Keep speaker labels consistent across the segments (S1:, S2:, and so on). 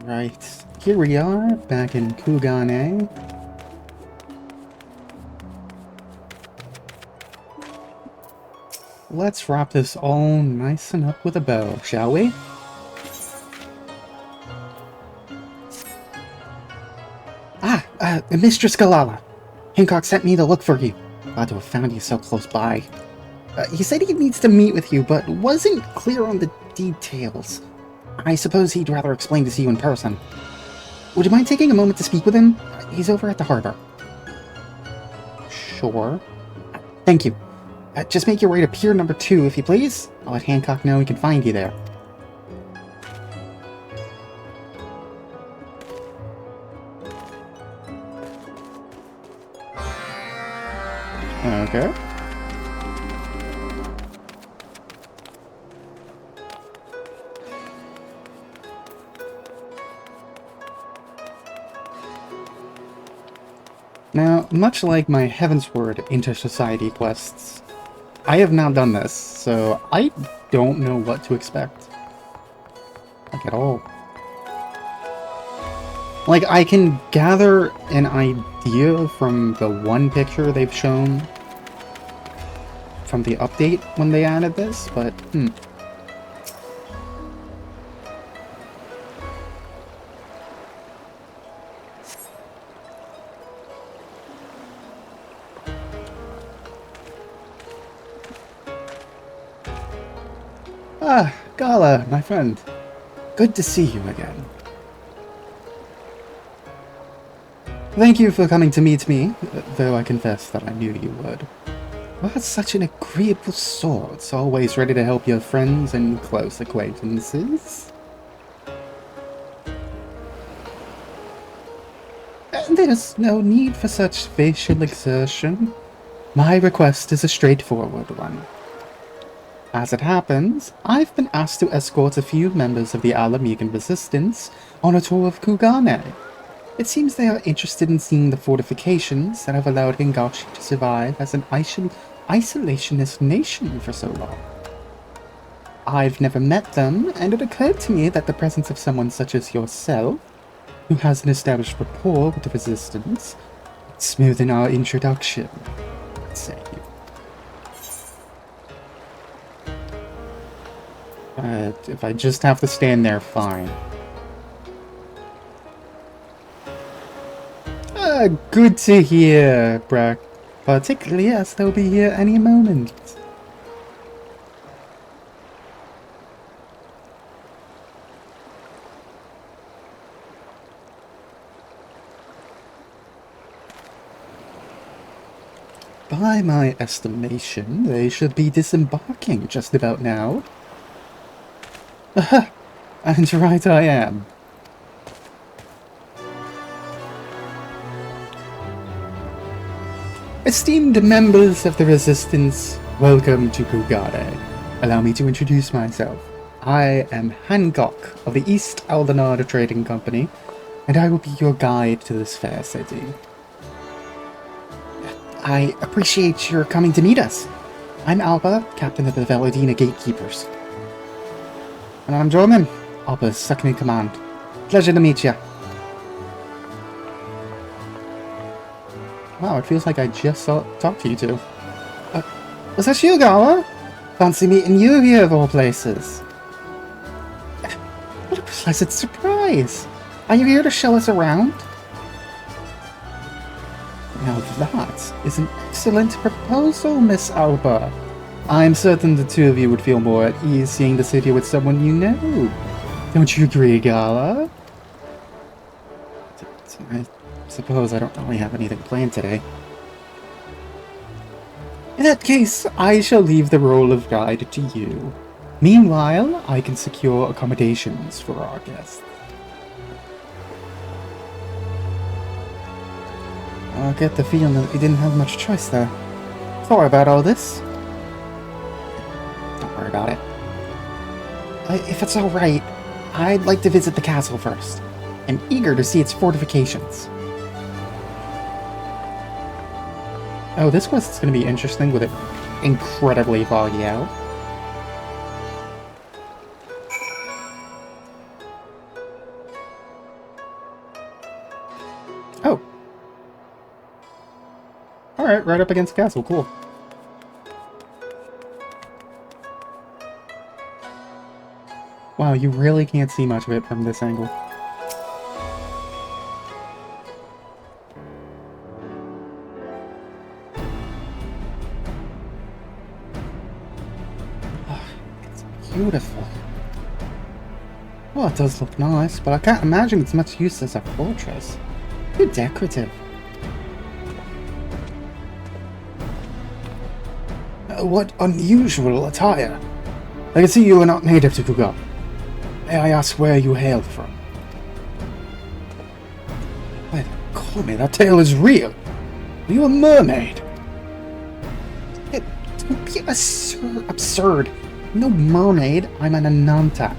S1: Right, here we are, back in Kugane. Let's wrap this all nice and up with a bow, shall we? Mistress Galala! Hancock sent me to look for you. Glad to have found you so close by. He said he needs to meet with you, but wasn't clear on the details. I suppose he'd rather explain this to you in person. Would you mind taking a moment to speak with him? He's over at the harbor. Sure. Thank you. Just make your way to Pier number 2, if you please. I'll let Hancock know he can find you there. Okay. Now, much like my Heavensward Intersociety quests, I have not done this, so I don't know what to expect. Like, at all. Like, I can gather an idea from the one picture they've shown from the update when they added this, but, Ah, Gala, my friend. Good to see you again. Thank you for coming to meet me, though I confess that I knew you would. You are such an agreeable sort, always ready to help your friends and close acquaintances. And there's no need for such facial exertion. My request is a straightforward one. As it happens, I've been asked to escort a few members of the Alamegan Resistance on a tour of Kugane. It seems they are interested in seeing the fortifications that have allowed Hingashi to survive as an isolationist nation for so long. I've never met them, and it occurred to me that the presence of someone such as yourself, who has an established rapport with the Resistance, would smoothen our introduction, I'd say. If I just have to stand there, fine. Good to hear, Brack. Particularly as they'll be here any moment. By my estimation, they should be disembarking just about now. And right I am. Esteemed members of the Resistance, welcome to Kugane. Allow me to introduce myself. I am Hancock of the East Aldenard Trading Company, and I will be your guide to this fair city. I appreciate your coming to meet us. I'm Alba, captain of the Valadina Gatekeepers. And I'm Jorman, Alba's second in command. Pleasure to meet you. Wow, it feels like I just talked to you two. Was that you, Gala? Fancy meeting you here of all places. What a pleasant surprise! Are you here to show us around? Now that is an excellent proposal, Miss Alba. I'm certain the two of you would feel more at ease seeing the city with someone you know. Don't you agree, Gala? I suppose I don't really have anything planned today. In that case, I shall leave the role of guide to you. Meanwhile, I can secure accommodations for our guests. I get the feeling that we didn't have much choice there. Sorry about all this. Don't worry about it. If it's alright, I'd like to visit the castle first. I'm eager to see its fortifications. Oh, this quest is going to be interesting with it incredibly foggy out. Alright, right up against the castle. Cool. Wow, you really can't see much of it from this angle. Oh, it's beautiful. Well, it does look nice, but I can't imagine it's much use as a fortress. Too decorative. What unusual attire. I can see you are not native to Kuga. May I ask where you hail from? Why, call me, that tale is real. Are you a mermaid? Don't be absurd. No mermaid, I'm an Ananta.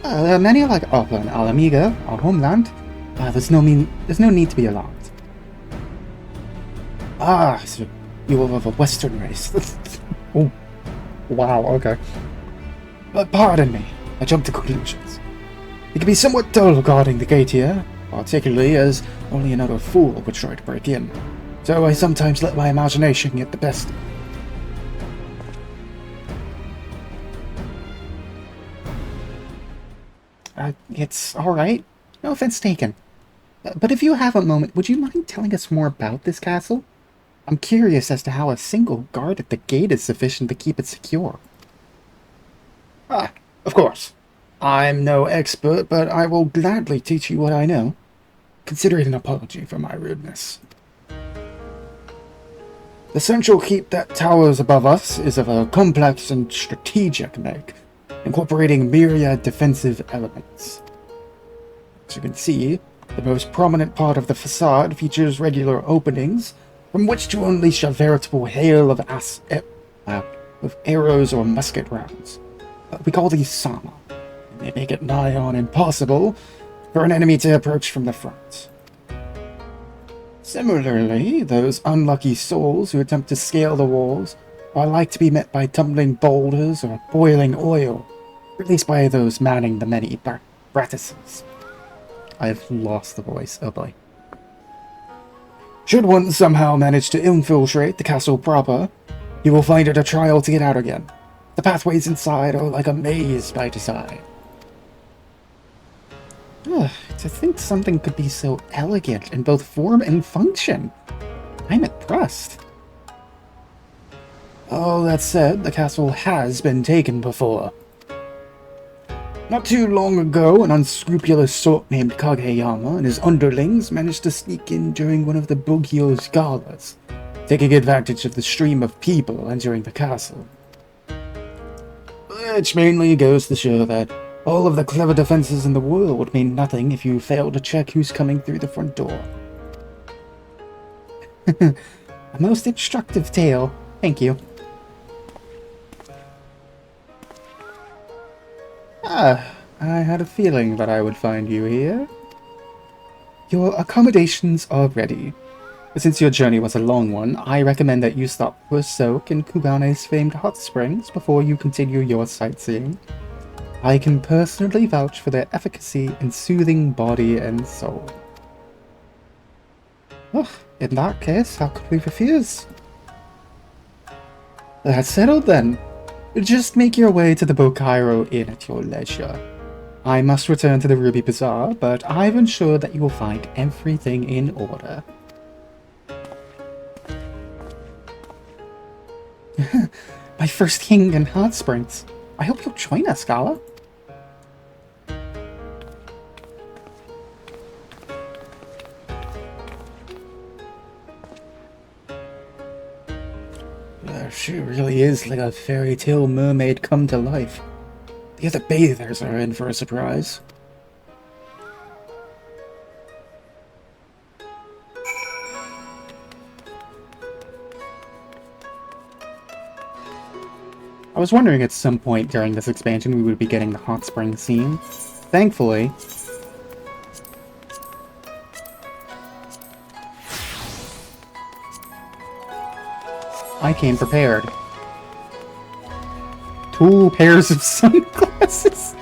S1: Many are like Upper and Alamiga, our homeland. There's no need to be alarmed. So you are of a Western race. Oh, wow, okay. But pardon me, I jumped to conclusions. It can be somewhat dull guarding the gate here, particularly as only another fool would try to break in. So I sometimes let my imagination get the best of me. It's alright. No offense taken. But if you have a moment, would you mind telling us more about this castle? I'm curious as to how a single guard at the gate is sufficient to keep it secure. Of course. I'm no expert, but I will gladly teach you what I know. Consider it an apology for my rudeness. The central keep that towers above us is of a complex and strategic make, incorporating myriad defensive elements. As you can see, the most prominent part of the facade features regular openings from which to unleash a veritable hail of arrows or musket rounds. We call these Sama. They make it nigh on impossible for an enemy to approach from the front. Similarly, those unlucky souls who attempt to scale the walls are like to be met by tumbling boulders or boiling oil, released by those manning the many brattices. I've lost the voice. Oh boy. Should one somehow manage to infiltrate the castle proper, you will find it a trial to get out again. The pathways inside are like a maze by design. To think something could be so elegant in both form and function. I'm impressed. All that said, the castle has been taken before. Not too long ago, an unscrupulous sort named Kageyama and his underlings managed to sneak in during one of the Bugyo's galas, taking advantage of the stream of people entering the castle. Which mainly goes to show that all of the clever defenses in the world would mean nothing if you fail to check who's coming through the front door. A most instructive tale. Thank you. I had a feeling that I would find you here. Your accommodations are ready. But since your journey was a long one, I recommend that you stop for a soak in Kugane's famed hot springs before you continue your sightseeing. I can personally vouch for their efficacy in soothing body and soul. Oh, in that case, how could we refuse? That's settled then. Just make your way to the Bokairo Inn at your leisure. I must return to the Ruby Bazaar, but I've ensured that you will find everything in order. My first king in hot springs. I hope you'll join us, Gala. She really is like a fairy tale mermaid come to life. The other bathers are in for a surprise. I was wondering at some point during this expansion we would be getting the hot spring scene. Thankfully, I came prepared. 2 pairs of sunglasses.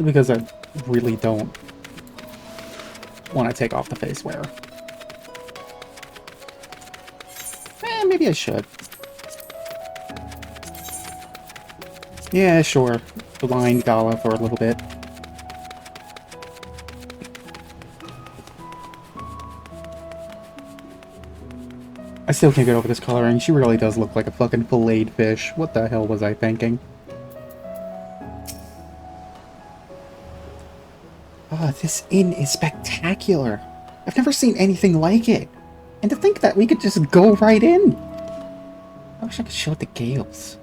S1: Only because I really don't want to take off the face wear. Maybe I should. Yeah, sure. Blind Gala for a little bit. I still can't get over this coloring. She really does look like a fucking filleted fish. What the hell was I thinking? Oh, this inn is spectacular. I've never seen anything like it. And to think that we could just go right in. I wish I could show it to Gales.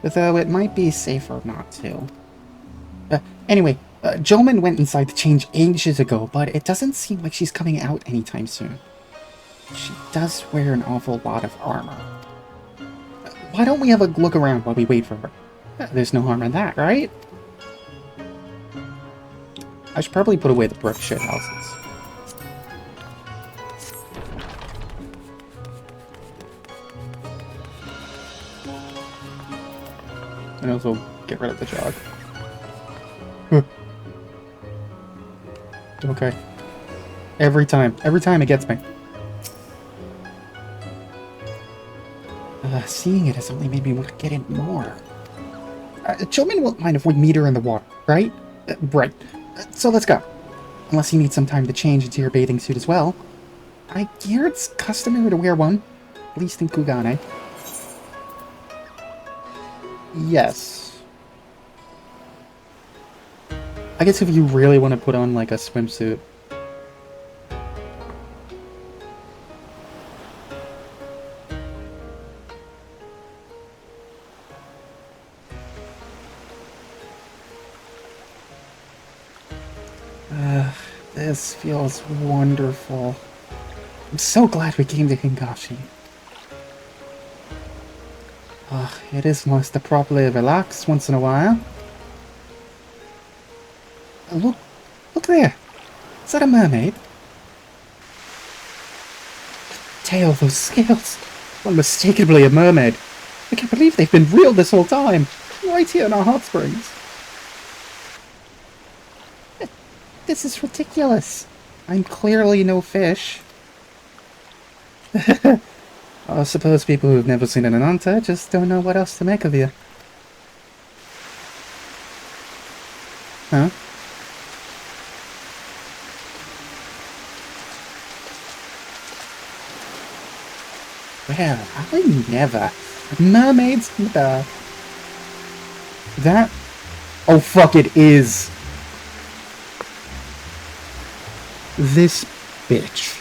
S1: Though it might be safer not to. Anyway, Jolman went inside to change ages ago, but it doesn't seem like she's coming out anytime soon. She does wear an awful lot of armor. Why don't we have a look around while we wait for her? There's no harm in that, right? I should probably put away the brick shit houses. And also get rid of the jog. Okay. Every time it gets me. Seeing it has only made me want to get in more. Chillman won't mind if we meet her in the water, right? Right. So let's go. Unless you need some time to change into your bathing suit as well. I hear it's customary to wear one, at least in Kugane. Yes. I guess if you really want to put on, like, a swimsuit. This feels wonderful. I'm so glad we came to Hingashi. It is nice to properly relax once in a while. Look there. Is that a mermaid? Tail, those scales. Unmistakably a mermaid. I can't believe they've been real this whole time. Right here in our hot springs. This is ridiculous. I'm clearly no fish. I suppose people who've never seen an Ananta just don't know what else to make of you. Huh? Well, I never. Mermaids in the bath. That? Oh fuck, it is. This bitch.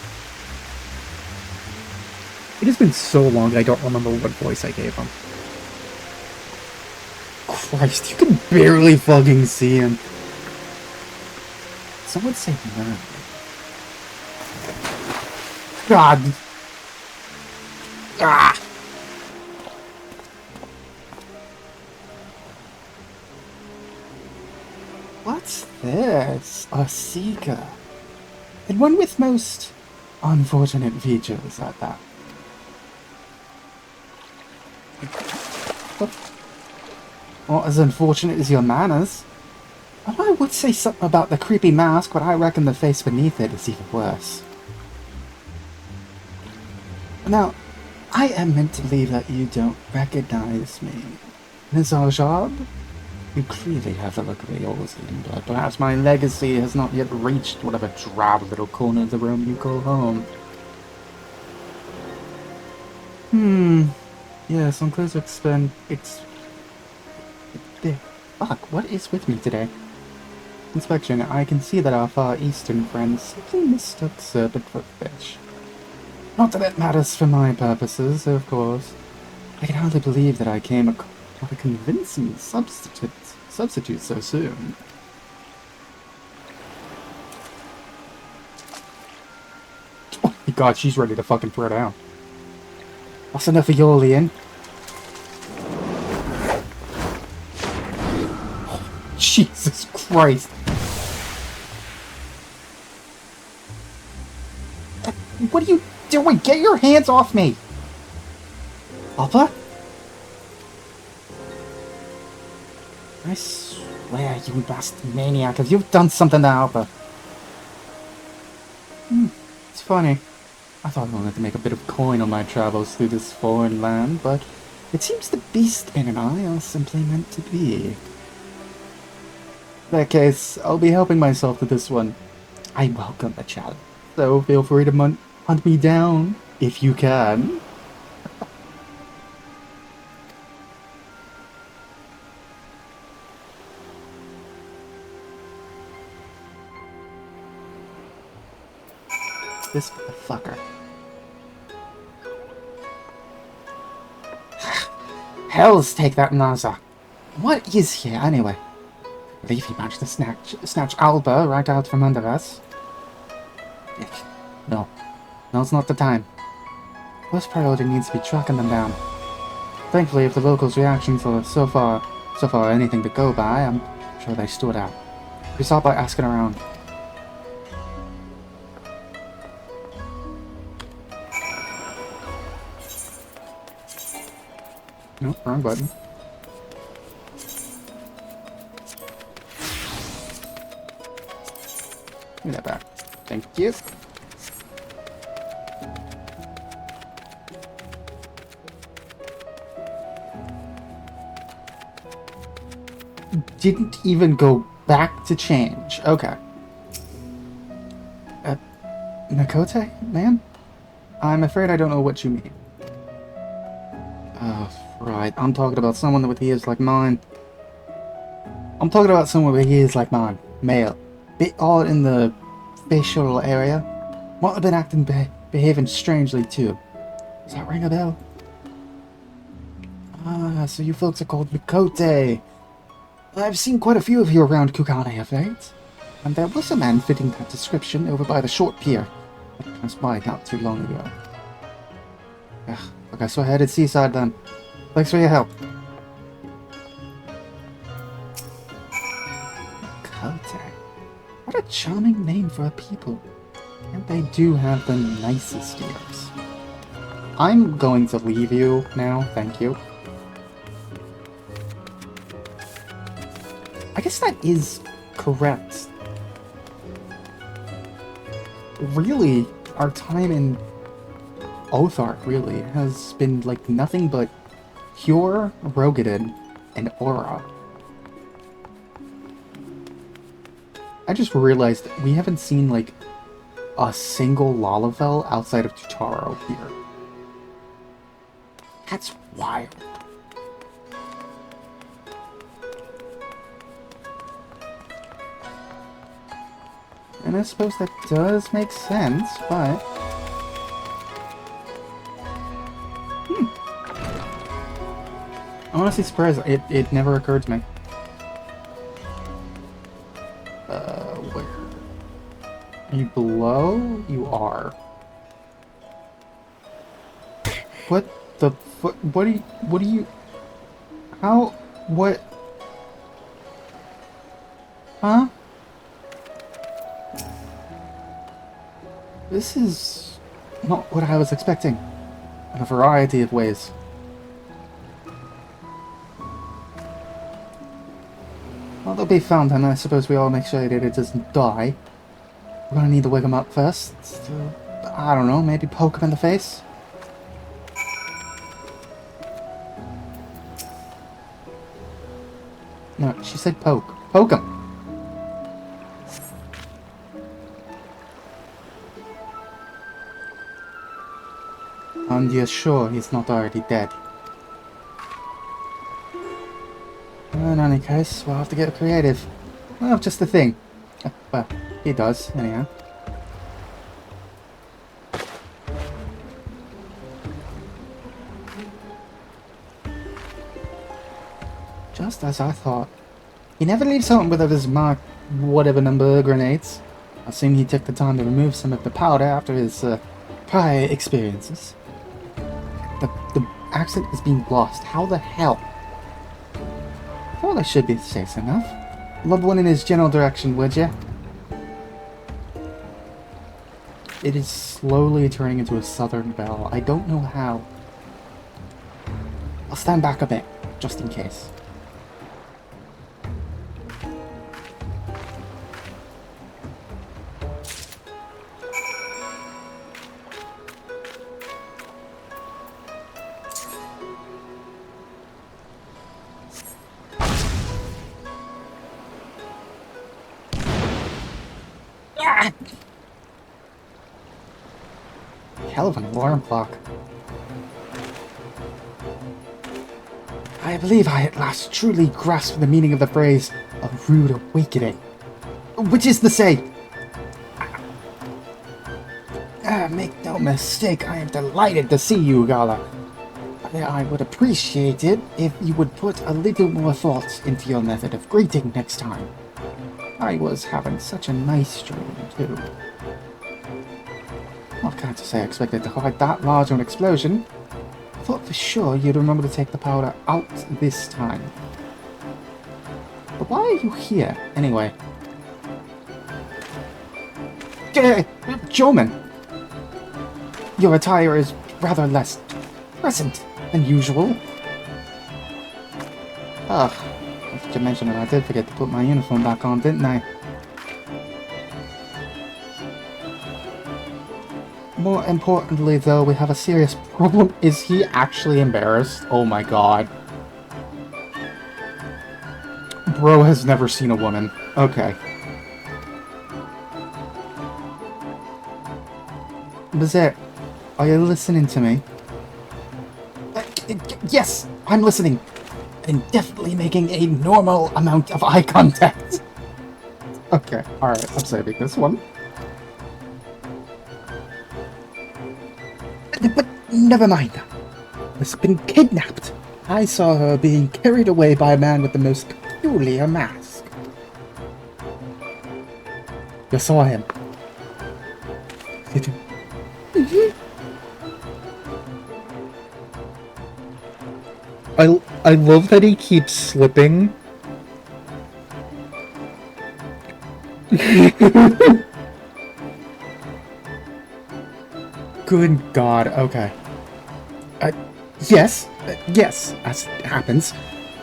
S1: It has been so long I don't remember what voice I gave him. Christ, you can barely fucking see him. Someone say mermaid. God. Ah. What's this? A seeker. And one with most unfortunate features at that. Not as unfortunate as your manners. Well, I would say something about the creepy mask, but I reckon the face beneath it is even worse. Now, I am meant to believe that you don't recognize me. Ms. Arjad? You clearly have the look of a Yorzian, but perhaps my legacy has not yet reached whatever drab little corner of the room you call home. Yes, on closer Fuck, what is with me today? Inspection, I can see that our Far Eastern friends simply mistook serpent for fish. Not that it matters for my purposes, of course. I can hardly believe that I came across a convincing substitute so soon. Oh my god, she's ready to fucking throw down. That's enough of Yolian. Oh, Jesus Christ. What are you doing? Get your hands off me! Papa? Where, you bastard maniac? Have you done something to Alpha? It's funny. I thought I wanted to make a bit of coin on my travels through this foreign land, but it seems the Beastman and I are simply meant to be. In that case, I'll be helping myself to this one. I welcome the challenge, so feel free to hunt me down if you can. This fucker. Hells take that NASA. What is here anyway? I believe he managed to snatch Alba right out from under us. No, it's not the time. First priority needs to be tracking them down. Thankfully, if the locals' reactions are so far anything to go by, I'm sure they stood out. We start by asking around. No, wrong button. Give me that back. Thank you. Didn't even go back to change. Okay. Nakote, man? I'm afraid I don't know what you mean. Oh, right. I'm talking about someone with ears like mine. Male. Bit odd in the facial area. Might have been behaving strangely too. Does that ring a bell? Ah, so you folks are called Nakote. I've seen quite a few of you around Kukane of late. And there was a man fitting that description over by the short pier. I passed by not too long ago. Okay, so I headed seaside then. Thanks for your help. Nakote. What a charming name for a people. And they do have the nicest ears. I'm going to leave you now, thank you. I guess that is correct. Really, our time in Othark, really, has been like nothing but pure Rogadin and Aura. I just realized that we haven't seen like a single Lalafell outside of Tutaro here. That's wild. And I suppose that does make sense, but... I'm honestly surprised. It never occurred to me. Where? Are you below? You are. What the fuck? What do you... How? What? Huh? This is not what I was expecting, in a variety of ways. Well, they'll be found, and I suppose we all make sure that it doesn't die. We're gonna need to wake him up first. I don't know, maybe poke him in the face? No, she said poke. Poke him! And you're sure he's not already dead? In any case, we'll have to get creative. Well, just the thing. Well, he does, anyhow. Just as I thought. He never leaves home without his marked whatever number grenades. I assume he took the time to remove some of the powder after his prior experiences. The accent is being lost. How the hell? Well, I should be safe enough. Lob one in his general direction, would ya? It is slowly turning into a southern belle. I don't know how. I'll stand back a bit, just in case. Hell of an alarm clock. I believe I at last truly grasped the meaning of the phrase, a rude awakening. Which is to say, make no mistake, I am delighted to see you, Gala. I would appreciate it if you would put a little more thought into your method of greeting next time. I was having such a nice dream, too. Well, I can't say I expected to hide that large of an explosion. I thought for sure you'd remember to take the powder out this time. But why are you here, anyway? Joman! Your attire is rather less present than usual. Ugh, as you mentioned it, I did forget to put my uniform back on, didn't I? More importantly, though, we have a serious problem. Is he actually embarrassed? Oh my god. Bro has never seen a woman. Okay. Bizet, are you listening to me? Yes, I'm listening. And definitely making a normal amount of eye contact. Okay, alright, I'm saving this one. But never mind. Has been kidnapped. I saw her being carried away by a man with the most peculiar mask. You saw him. Did you? I love that he keeps slipping. Good God, okay. Yes, as it happens,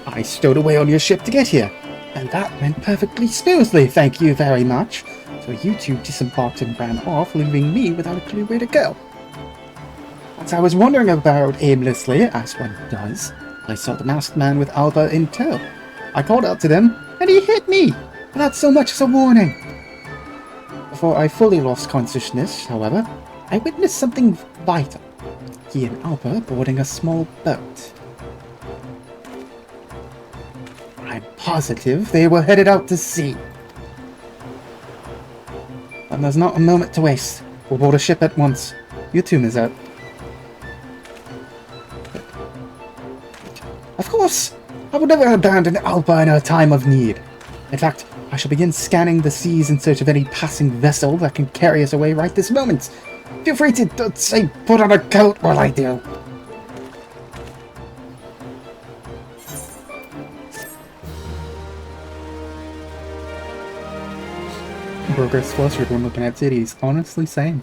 S1: I stowed away on your ship to get here, and that went perfectly smoothly, thank you very much. So you two disembarked and ran off, leaving me without a clue where to go. As I was wandering about aimlessly, as one does, I saw the masked man with Alba in tow. I called out to them, and he hit me, without so much as a warning. Before I fully lost consciousness, however, I witnessed something vital. He and Alba boarding a small boat. I'm positive they were headed out to sea. And there's not a moment to waste. We'll board a ship at once. You too, Mizette. Of course! I would never abandon Alba in her time of need. In fact, I shall begin scanning the seas in search of any passing vessel that can carry us away right this moment. Feel free to say put on a coat while I do. Bro gets flustered when looking at titties. Honestly, same.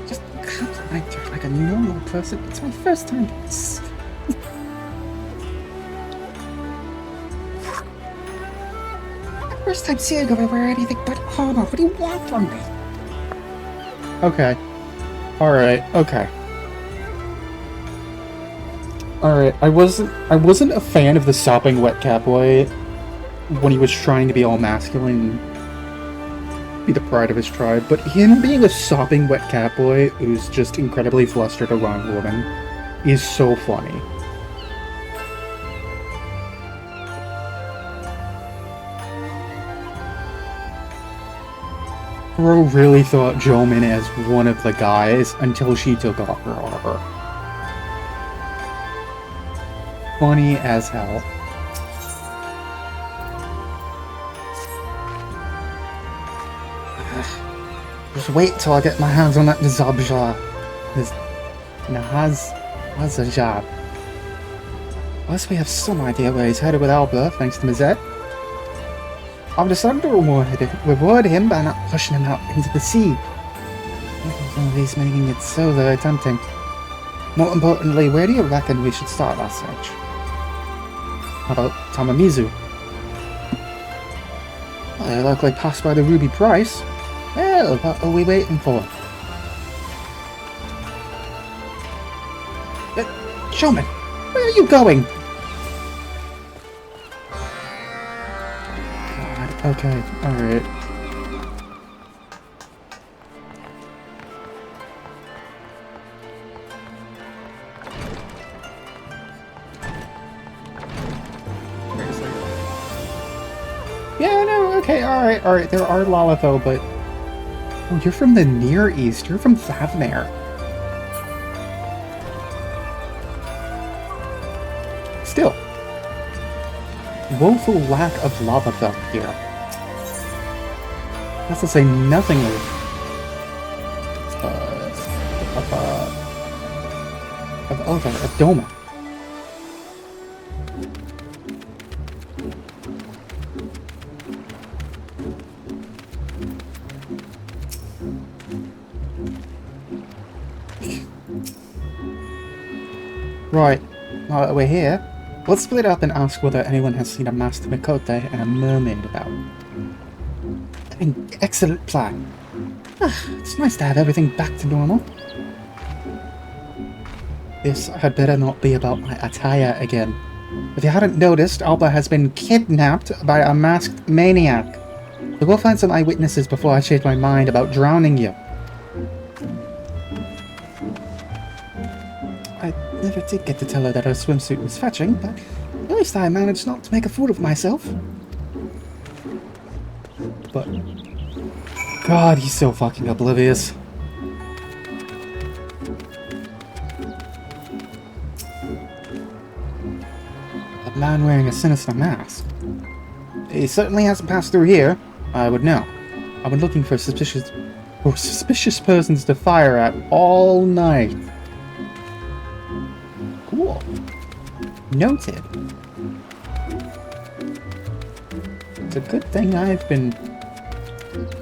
S1: Just compliment her like a normal person. It's my first time. First time seeing her wear anything but armor. What do you want from me? Okay. Alright, okay. Alright, I wasn't a fan of the sopping wet catboy when he was trying to be all masculine and be the pride of his tribe, but him being a sopping wet catboy who's just incredibly flustered around a woman is so funny. Bro really thought Jomin as one of the guys until she took off her armor. Funny as hell. Just wait till I get my hands on that Zabja. Has a job. Unless we have some idea where he's headed with Alba, thanks to Mizette. I've decided to reward him by not pushing him out into the sea. He's making it so very tempting. More importantly, where do you reckon we should start our search? How about Tamamizu? Well, they likely passed by the Ruby Price. Well, what are we waiting for? Showman, where are you going? God, okay, alright. Yeah, no, okay, alright, there are Lalafell, but... Oh, you're from the Near East, you're from Thavnair. Still. Woeful lack of Lalafell here. That's to say nothing of... of Doma. Right, now that we're here, let's split up and ask whether anyone has seen a Master Mikote and a mermaid about. An excellent plan. It's nice to have everything back to normal. This had better not be about my attire again. If you hadn't noticed, Alba has been kidnapped by a masked maniac. We will find some eyewitnesses before I change my mind about drowning you. I never did get to tell her that her swimsuit was fetching, but at least I managed not to make a fool of myself. But... God, he's so fucking oblivious. A man wearing a sinister mask. He certainly hasn't passed through here. I would know. I've been looking for suspicious persons to fire at all night. Cool. Noted. It's a good thing I've been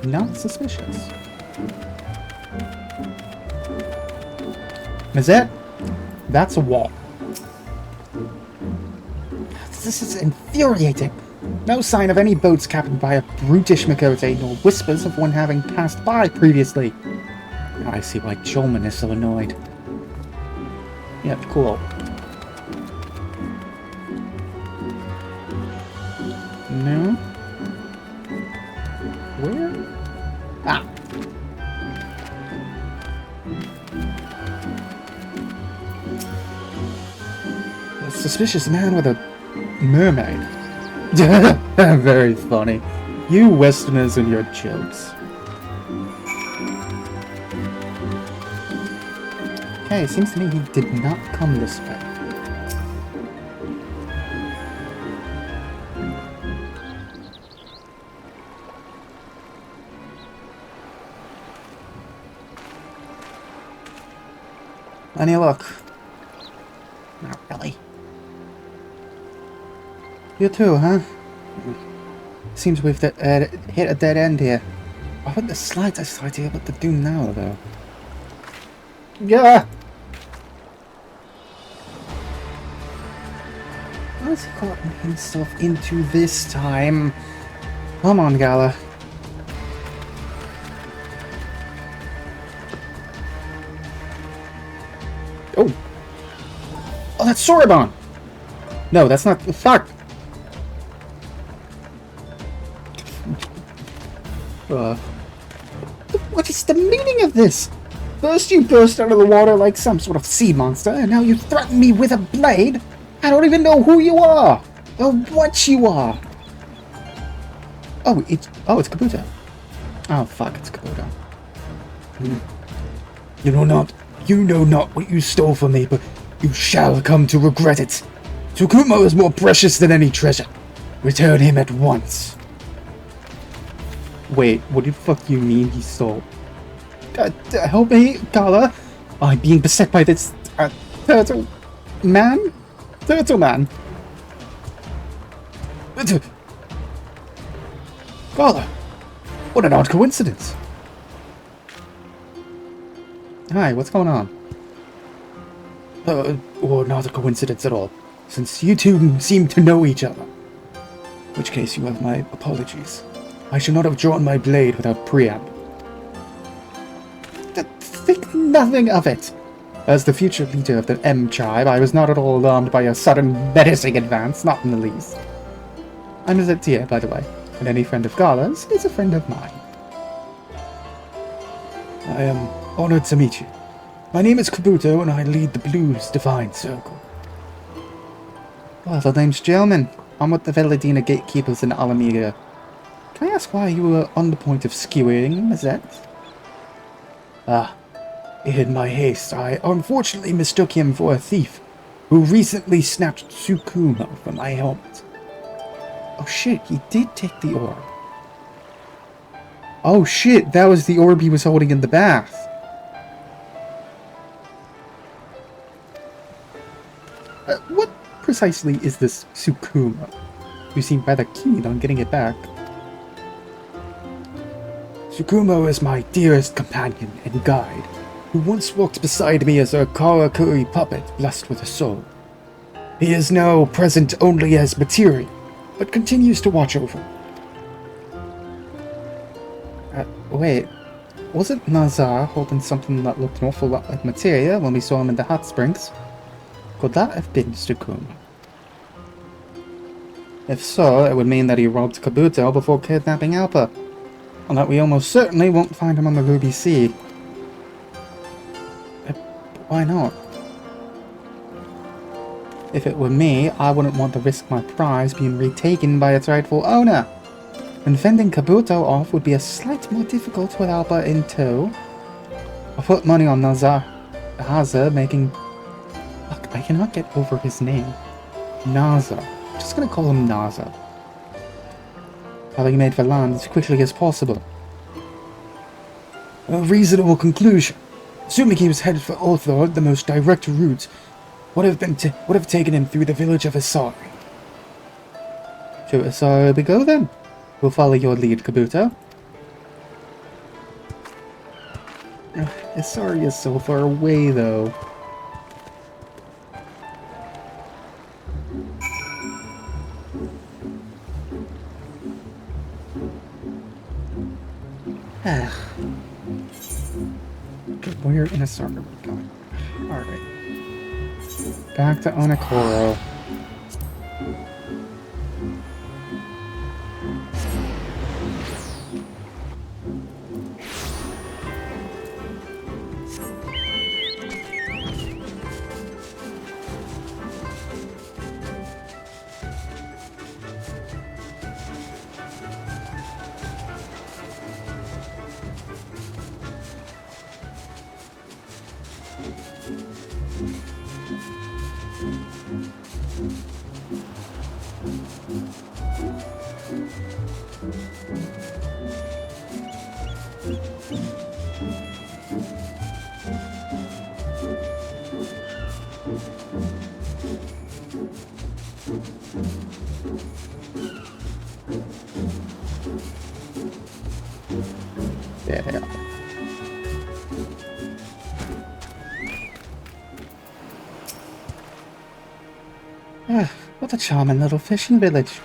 S1: not suspicious. Mazette, that's a wall. This is infuriating. No sign of any boats captained by a brutish Mikote, nor whispers of one having passed by previously. Now I see why Jolman is so annoyed. Yep, cool. No? Where? Ah! A suspicious man with a mermaid. Very funny. You Westerners and your jokes. Okay, seems to me he did not come this way. Any luck? Not really. You too, huh? Seems we've hit a dead end here. What would the slightest idea what to do now, though? Yeah! What's he gotten himself into this time? Come on, Gala. Oh! Oh, that's Soraban! No, that's not... Fuck! What is the meaning of this? First you burst out of the water like some sort of sea monster, and now you threaten me with a blade? I don't even know who you are! Or what you are! Oh, it's Kabuto. Oh, fuck, it's Kabuto. You know not what you stole from me, but you shall come to regret it. Tsukumo is more precious than any treasure. Return him at once. Wait, what the fuck do you mean he stole? Help me, Gala. I'm being beset by this turtle man? Turtle man. Gala, what an odd coincidence. Hi, what's going on? Or not a coincidence at all, since you two seem to know each other. In which case you have my apologies. I should not have drawn my blade without preamble. Think nothing of it. As the future leader of the M tribe, I was not at all alarmed by your sudden menacing advance, not in the least. I'm a Zetia, by the way, and any friend of Gala's is a friend of mine. I am honored to meet you. My name is Kabuto, and I lead the Blues Divine Circle. Well, the name's Gelman. I'm with the Veladina Gatekeepers in Alameda. Can I ask why you were on the point of skewering, Mazette? In my haste, I unfortunately mistook him for a thief who recently snatched Tsukumo from my helmet. Oh shit, he did take the orb. Oh shit, that was the orb he was holding in the bath. What precisely is this Tsukumo? You seem rather keen on getting it back. Tsukumo is my dearest companion and guide, who once walked beside me as a Karakuri puppet blessed with a soul. He is now present only as material, but continues to watch over me. Wait, wasn't Nazar holding something that looked an awful lot like materia when we saw him in the hot springs? Could that have been Tsukumo? If so, it would mean that he robbed Kabuto before kidnapping Alpa, and that we almost certainly won't find him on the Ruby Sea. But why not? If it were me, I wouldn't want to risk my prize being retaken by its rightful owner. And fending Kabuto off would be a slight more difficult with Alpa in tow. I'll put money on Haza making... Look, I cannot get over his name. Naza. I'm just gonna call him Naza. Having made for land as quickly as possible. A reasonable conclusion. Assuming he was headed for Orthor, the most direct route would have taken him through the village of Asari. To Asari we go then. We'll follow your lead, Kabuto. Asari is so far away, though. Where in Asari are we going? Alright. Back to Onokoro. What a charming little fishing village.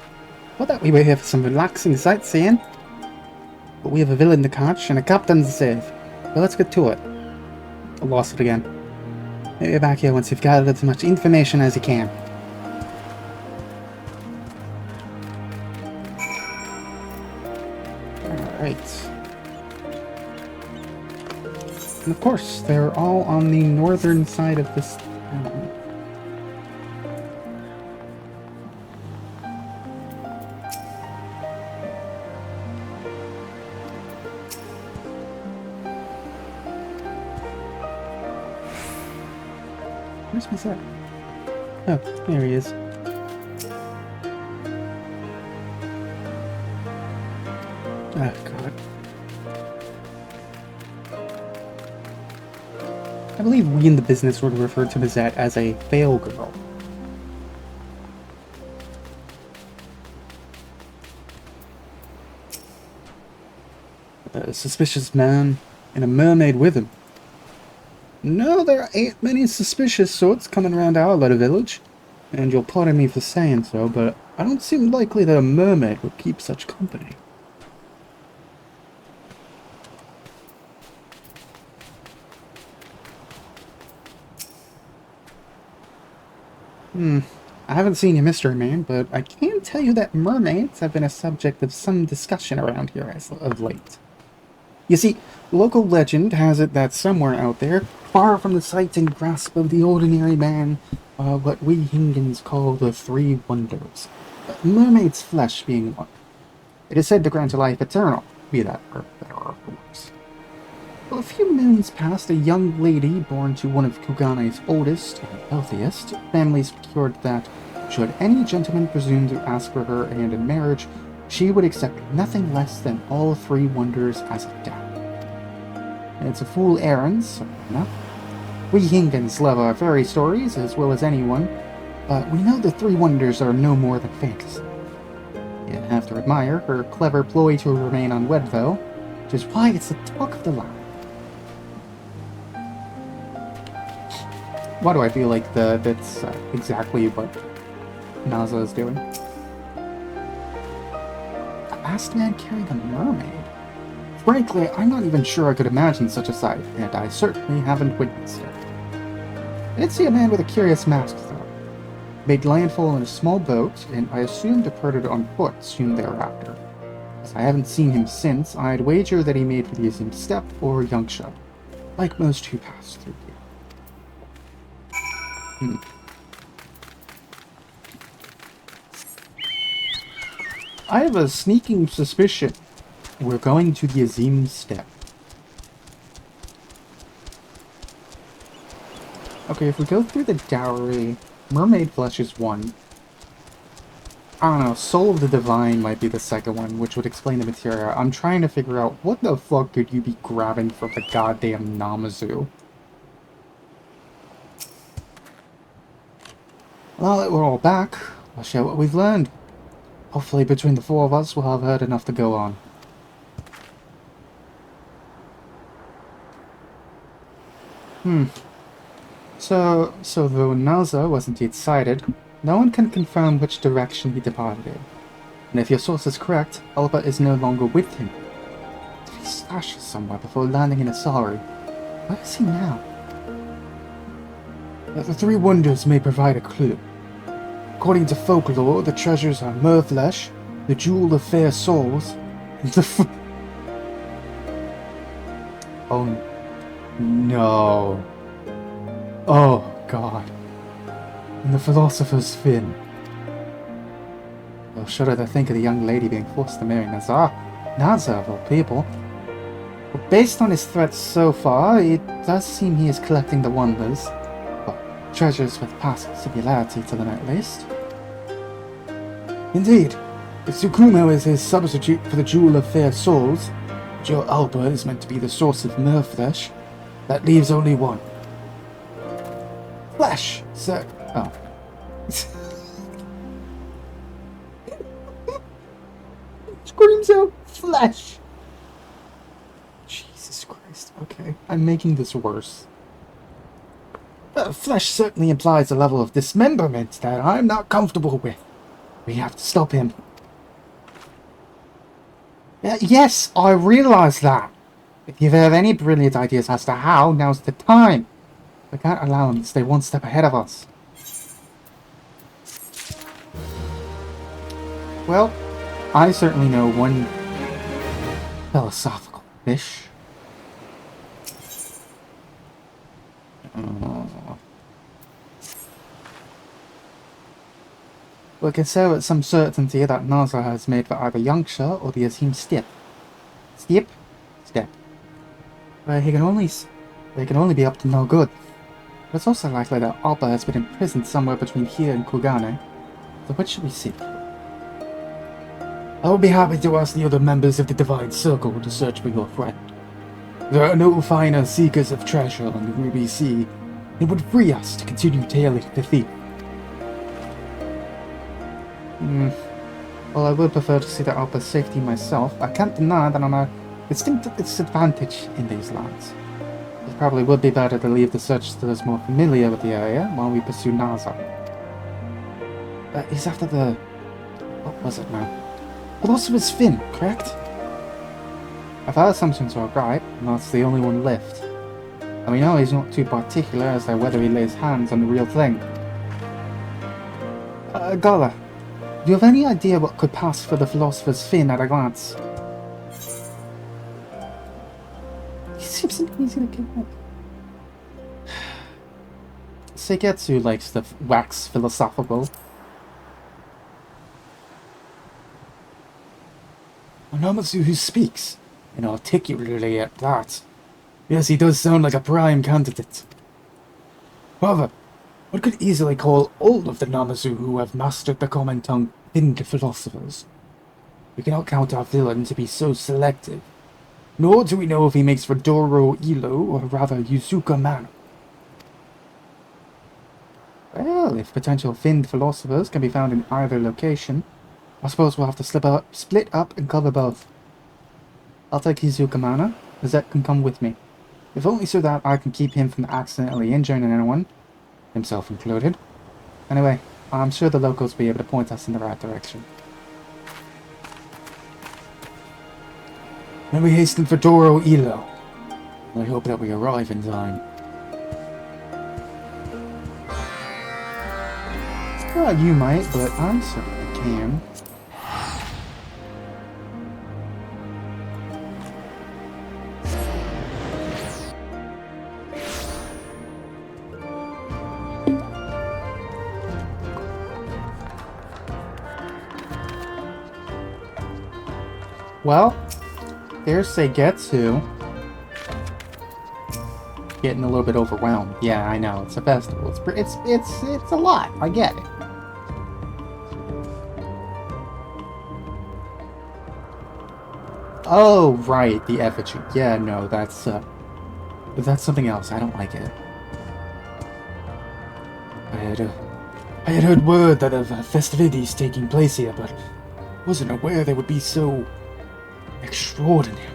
S1: Thought that we were here for some relaxing sightseeing. But we have a villain to catch and a captain to save. Well, let's get to it. I lost it again. Maybe you're back here once you've gathered as much information as you can. Alright. And of course, they're all on the northern side of this town. Where's Mazette? Oh, there he is. Oh, God. I believe we in the business would refer to Mazette as a fail girl. A suspicious man and a mermaid with him. No, there ain't many suspicious sorts coming around our little village, and you'll pardon me for saying so, but I don't seem likely that a mermaid would keep such company. I haven't seen you, Mystery Man, but I can tell you that mermaids have been a subject of some discussion around here as of late. You see, local legend has it that somewhere out there, far from the sight and grasp of the ordinary man, what we Hingans call the Three Wonders. Mermaid's flesh being one. It is said to grant a life eternal, be that for better or for worse. Well, a few moons past, a young lady born to one of Kugane's oldest and wealthiest families procured that, should any gentleman presume to ask for her hand in marriage, she would accept nothing less than all three wonders as a dowry. It's a fool errand, certainly enough. We Hingans love our fairy stories as well as anyone, but we know the three wonders are no more than fantasy. You have to admire her clever ploy to remain unwed, though, which is why it's the talk of the land. Why do I feel like that's exactly what Naza is doing? A masked man carrying a mermaid? Frankly, I'm not even sure I could imagine such a sight, and I certainly haven't witnessed it. I did see a man with a curious mask, though. Made landfall in a small boat, and I assume departed on foot soon thereafter. As I haven't seen him since, I'd wager that he made for the Azim Steppe or Yangsha, like most who pass through here. I have a sneaking suspicion we're going to the Azim Steppe. Okay, if we go through the dowry, mermaid flesh is one. I don't know, Soul of the Divine might be the second one, which would explain the materia. I'm trying to figure out what the fuck could you be grabbing from the goddamn Namazu? Well, now that we're all back, I'll share what we've learned. Hopefully between the four of us we'll have heard enough to go on. So though Naza was indeed sighted, no one can confirm which direction he departed in. And if your source is correct, Alba is no longer with him. He stashed somewhere before landing in Asari. Where is he now? The three wonders may provide a clue. According to folklore, the treasures are Merflesh, the Jewel of Fair Souls, and the Oh no. Oh god. And the Philosopher's Fin. Well, shudder to think of the young lady being forced to marry Naza of all people. But based on his threats so far, it does seem he is collecting the wonders. Well, treasures with past similarity to them at least. Indeed, if Tsukumo is his substitute for the Jewel of Fair Souls, Joe Alba is meant to be the source of Merflesh, that leaves only one. Flesh, sir. Oh. Screams out flesh. Jesus Christ. Okay, I'm making this worse. Flesh certainly implies a level of dismemberment that I'm not comfortable with. We have to stop him. Yes, I realize that. If you have any brilliant ideas as to how, now's the time. We can't allow him to stay one step ahead of us. Well, I certainly know one philosophical fish. We can say with some certainty that Naza has made for either Yangsha or the Azim Steppe. Steppe? But they can only be up to no good. But it's also likely that Alba has been imprisoned somewhere between here and Kugane. So what should we seek? I will be happy to ask the other members of the Divine Circle to search for your friend. There are no finer seekers of treasure on the Ruby Sea. It would free us to continue tailing the thief. Well, I would prefer to see the Alba's safety myself. I can't deny that I'm a distinct disadvantage in these lands. It probably would be better to leave the search to those more familiar with the area while we pursue Naza. He's after the... what was it now? Philosopher's Fin, correct? If our assumptions are right, that's the only one left. And we know he's not too particular as to whether he lays hands on the real thing. Gala, do you have any idea what could pass for the philosopher's fin at a glance? He seems easy to get. Seigetsu likes to wax philosophical. A Namazu who speaks, and articulately at that. Yes, he does sound like a prime candidate. However, one could easily call all of the Namazu who have mastered the common tongue finned philosophers. We cannot count our villain to be so selective, nor do we know if he makes for Doro Ilo or rather Yuzuka Manor. Well, if potential finned philosophers can be found in either location, I suppose we'll have to split up and cover both. I'll take Yuzuka Manor, Zet can come with me, if only so that I can keep him from accidentally injuring anyone, himself included. Anyway, I'm sure the locals will be able to point us in the right direction. Then we hasten for Doro Ilo. I hope that we arrive in time. Well, you might, but I certainly can. Well, there's Seigetsu. Getting a little bit overwhelmed. Yeah, I know, it's a festival. It's a lot. I get it. Oh, right, the effigy. Yeah, no, that's something else. I don't like it. I had heard word that of festivities taking place here, but wasn't aware they would be so extraordinary.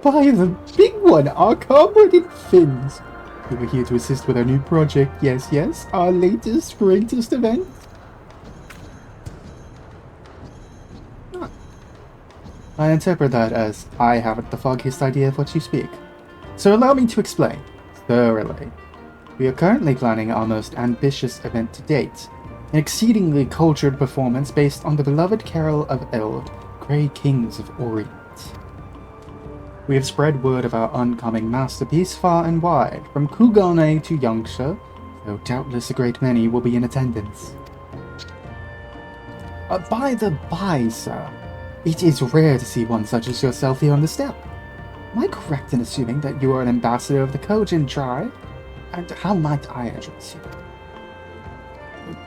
S1: By the big one, our comrade in Finns. We were here to assist with our new project. Yes, yes, our latest, greatest event. I interpret that as I haven't the foggiest idea of what you speak. So allow me to explain. Thoroughly. We are currently planning our most ambitious event to date. An exceedingly cultured performance based on the beloved carol of Eld, Grey Kings of Orient. We have spread word of our oncoming masterpiece far and wide, from Kugane to Yangsha, though doubtless a great many will be in attendance. By the by, sir, it is rare to see one such as yourself here on the step. Am I correct in assuming that you are an ambassador of the Kojin tribe? And how might I address you?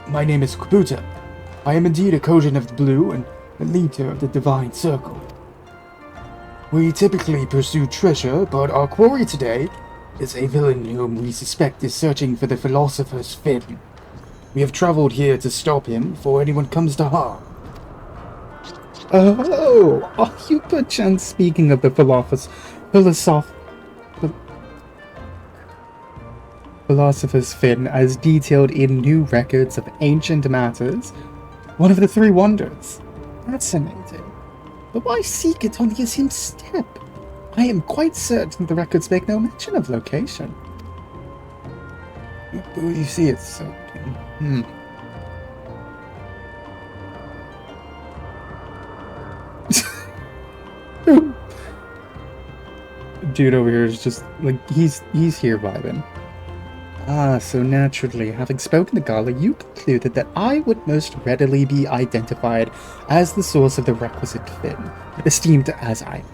S1: My name is Kubuta. I am indeed a Kojin of the Blue and a leader of the Divine Circle. We typically pursue treasure, but our quarry today is a villain whom we suspect is searching for the Philosopher's Fin. We have traveled here to stop him before anyone comes to harm. Oh, are you perchance speaking of the Philosopher's Fin as detailed in new records of ancient matters? One of the three wonders. Fascinating. But why seek it on the Azim steppe? I am quite certain the records make no mention of location. You see, it's so... Dude over here is just, like, he's here vibing. Ah, so naturally, having spoken to Gala, you concluded that I would most readily be identified as the source of the requisite fin, esteemed as I am.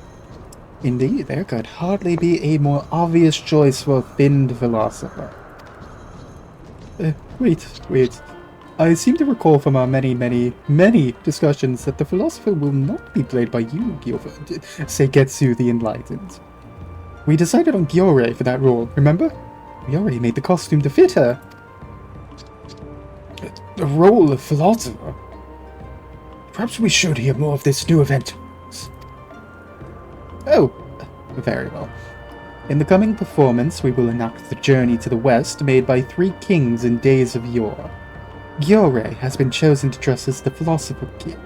S1: Indeed, there could hardly be a more obvious choice for a finned philosopher. Wait. I seem to recall from our many discussions that the philosopher will not be played by you, Seigetsu the Enlightened. We decided on Gyore for that role, remember? We already made the costume to fit her. The role of philosopher? Perhaps we should hear more of this new event. Oh, very well. In the coming performance, we will enact the journey to the west made by three kings in days of yore. Gyore has been chosen to dress as the philosopher king.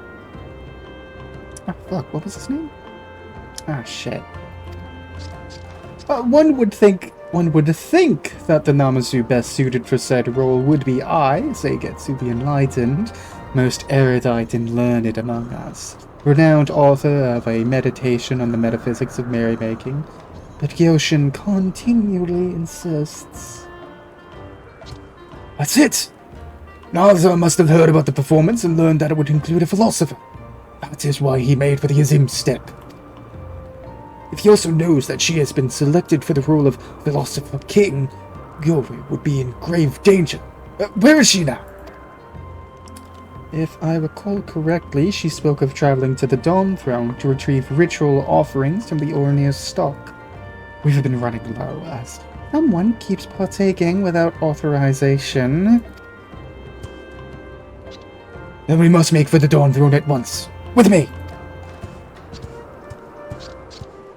S1: Ah, fuck, what was his name? Ah, shit. One would think One would think that the Namazu best suited for said role would be I, Seigetsu the Enlightened, most erudite and learned among us, renowned author of a meditation on the metaphysics of merrymaking, but Gyoshin continually insists. That's it! Naza must have heard about the performance and learned that it would include a philosopher. That is why he made for the Azim step. If he also knows that she has been selected for the role of Philosopher King, Gyori would be in grave danger. Where is she now? If I recall correctly, she spoke of traveling to the Dawn Throne to retrieve ritual offerings from the Ornir's stock. We've been running low, as someone keeps partaking without authorization. Then we must make for the Dawn Throne at once. With me!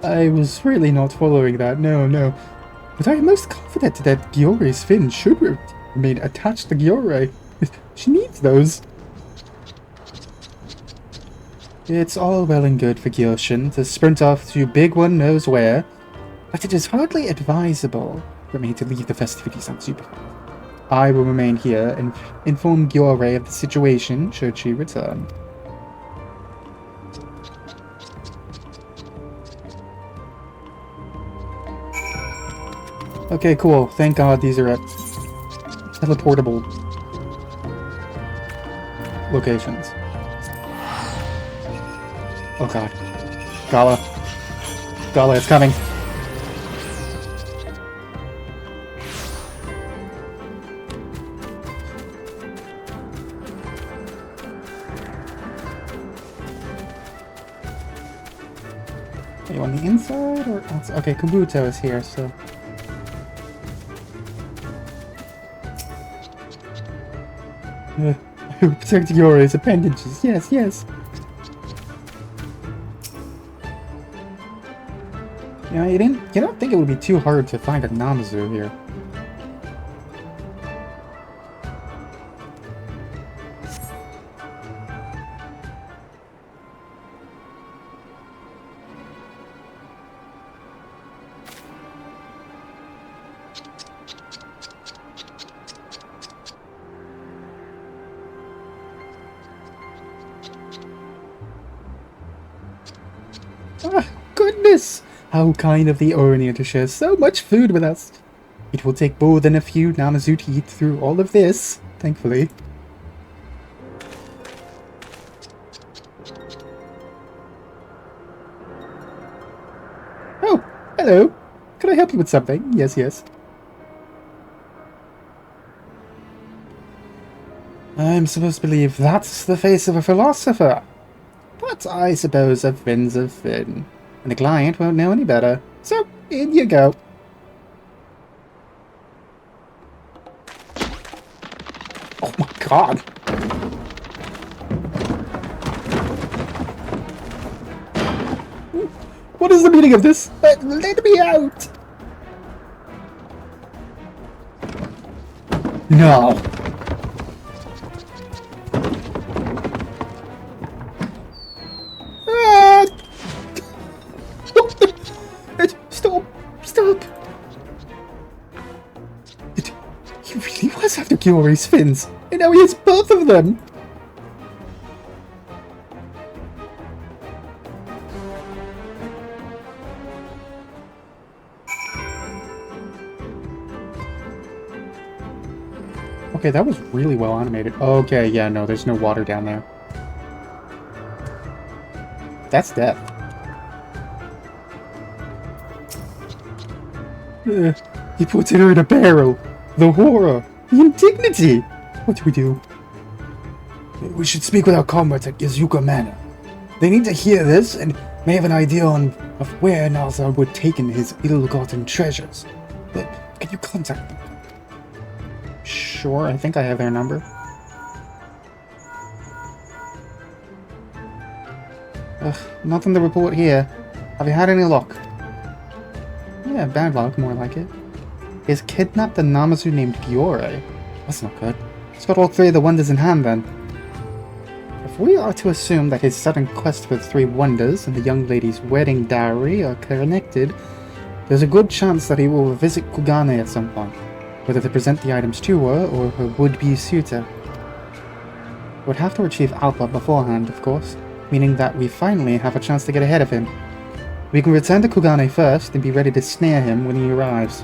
S1: I was really not following that, no. But I am most confident that Gyore's fin should remain attached to Gyore. She needs those. It's all well and good for Gyoshin to sprint off to big one knows where, but it is hardly advisable for me to leave the festivities on Superfly. I will remain here and inform Gyore of the situation should she return. Okay, cool. Thank God these are at teleportable locations. Oh God. Gala, it's coming. Are you on the inside or outside? Okay, Kabuto is here, so... protect Gyore's appendages. Yes. Yeah, you don't think it would be too hard to find a Namazu here. Ah, goodness! How kind of the Ornir to share so much food with us. It will take more than a few Namazu to eat through all of this, thankfully. Oh, hello. Can I help you with something? Yes. I'm supposed to believe that's the face of a philosopher. But I suppose a fin's a fin. And the client won't know any better. So, in you go. Oh my God. What is the meaning of this? Let me out! No. Stop! He really was after Gyore's fins, and now he has both of them! Okay, that was really well animated. Okay, yeah, no, there's no water down there. That's death. He puts her in a barrel. The horror. The indignity. What do we do? We should speak with our comrades at Izuka Manor. They need to hear this and may have an idea of where Naza would taken his ill-gotten treasures. But can you contact them? Sure, I think I have their number. Ugh, nothing to report here. Have you had any luck? Yeah, bad luck, more like it. He has kidnapped a Namazu named Gyore. That's not good. He's got all three of the wonders in hand, then. If we are to assume that his sudden quest for the three wonders and the young lady's wedding dowry are connected, There's a good chance that he will visit Kugane at some point, whether to present the items to her or her would-be suitor. We'd have to retrieve Alpha beforehand, of course, meaning that we finally have a chance to get ahead of him. We can return to Kugane first and be ready to snare him when he arrives.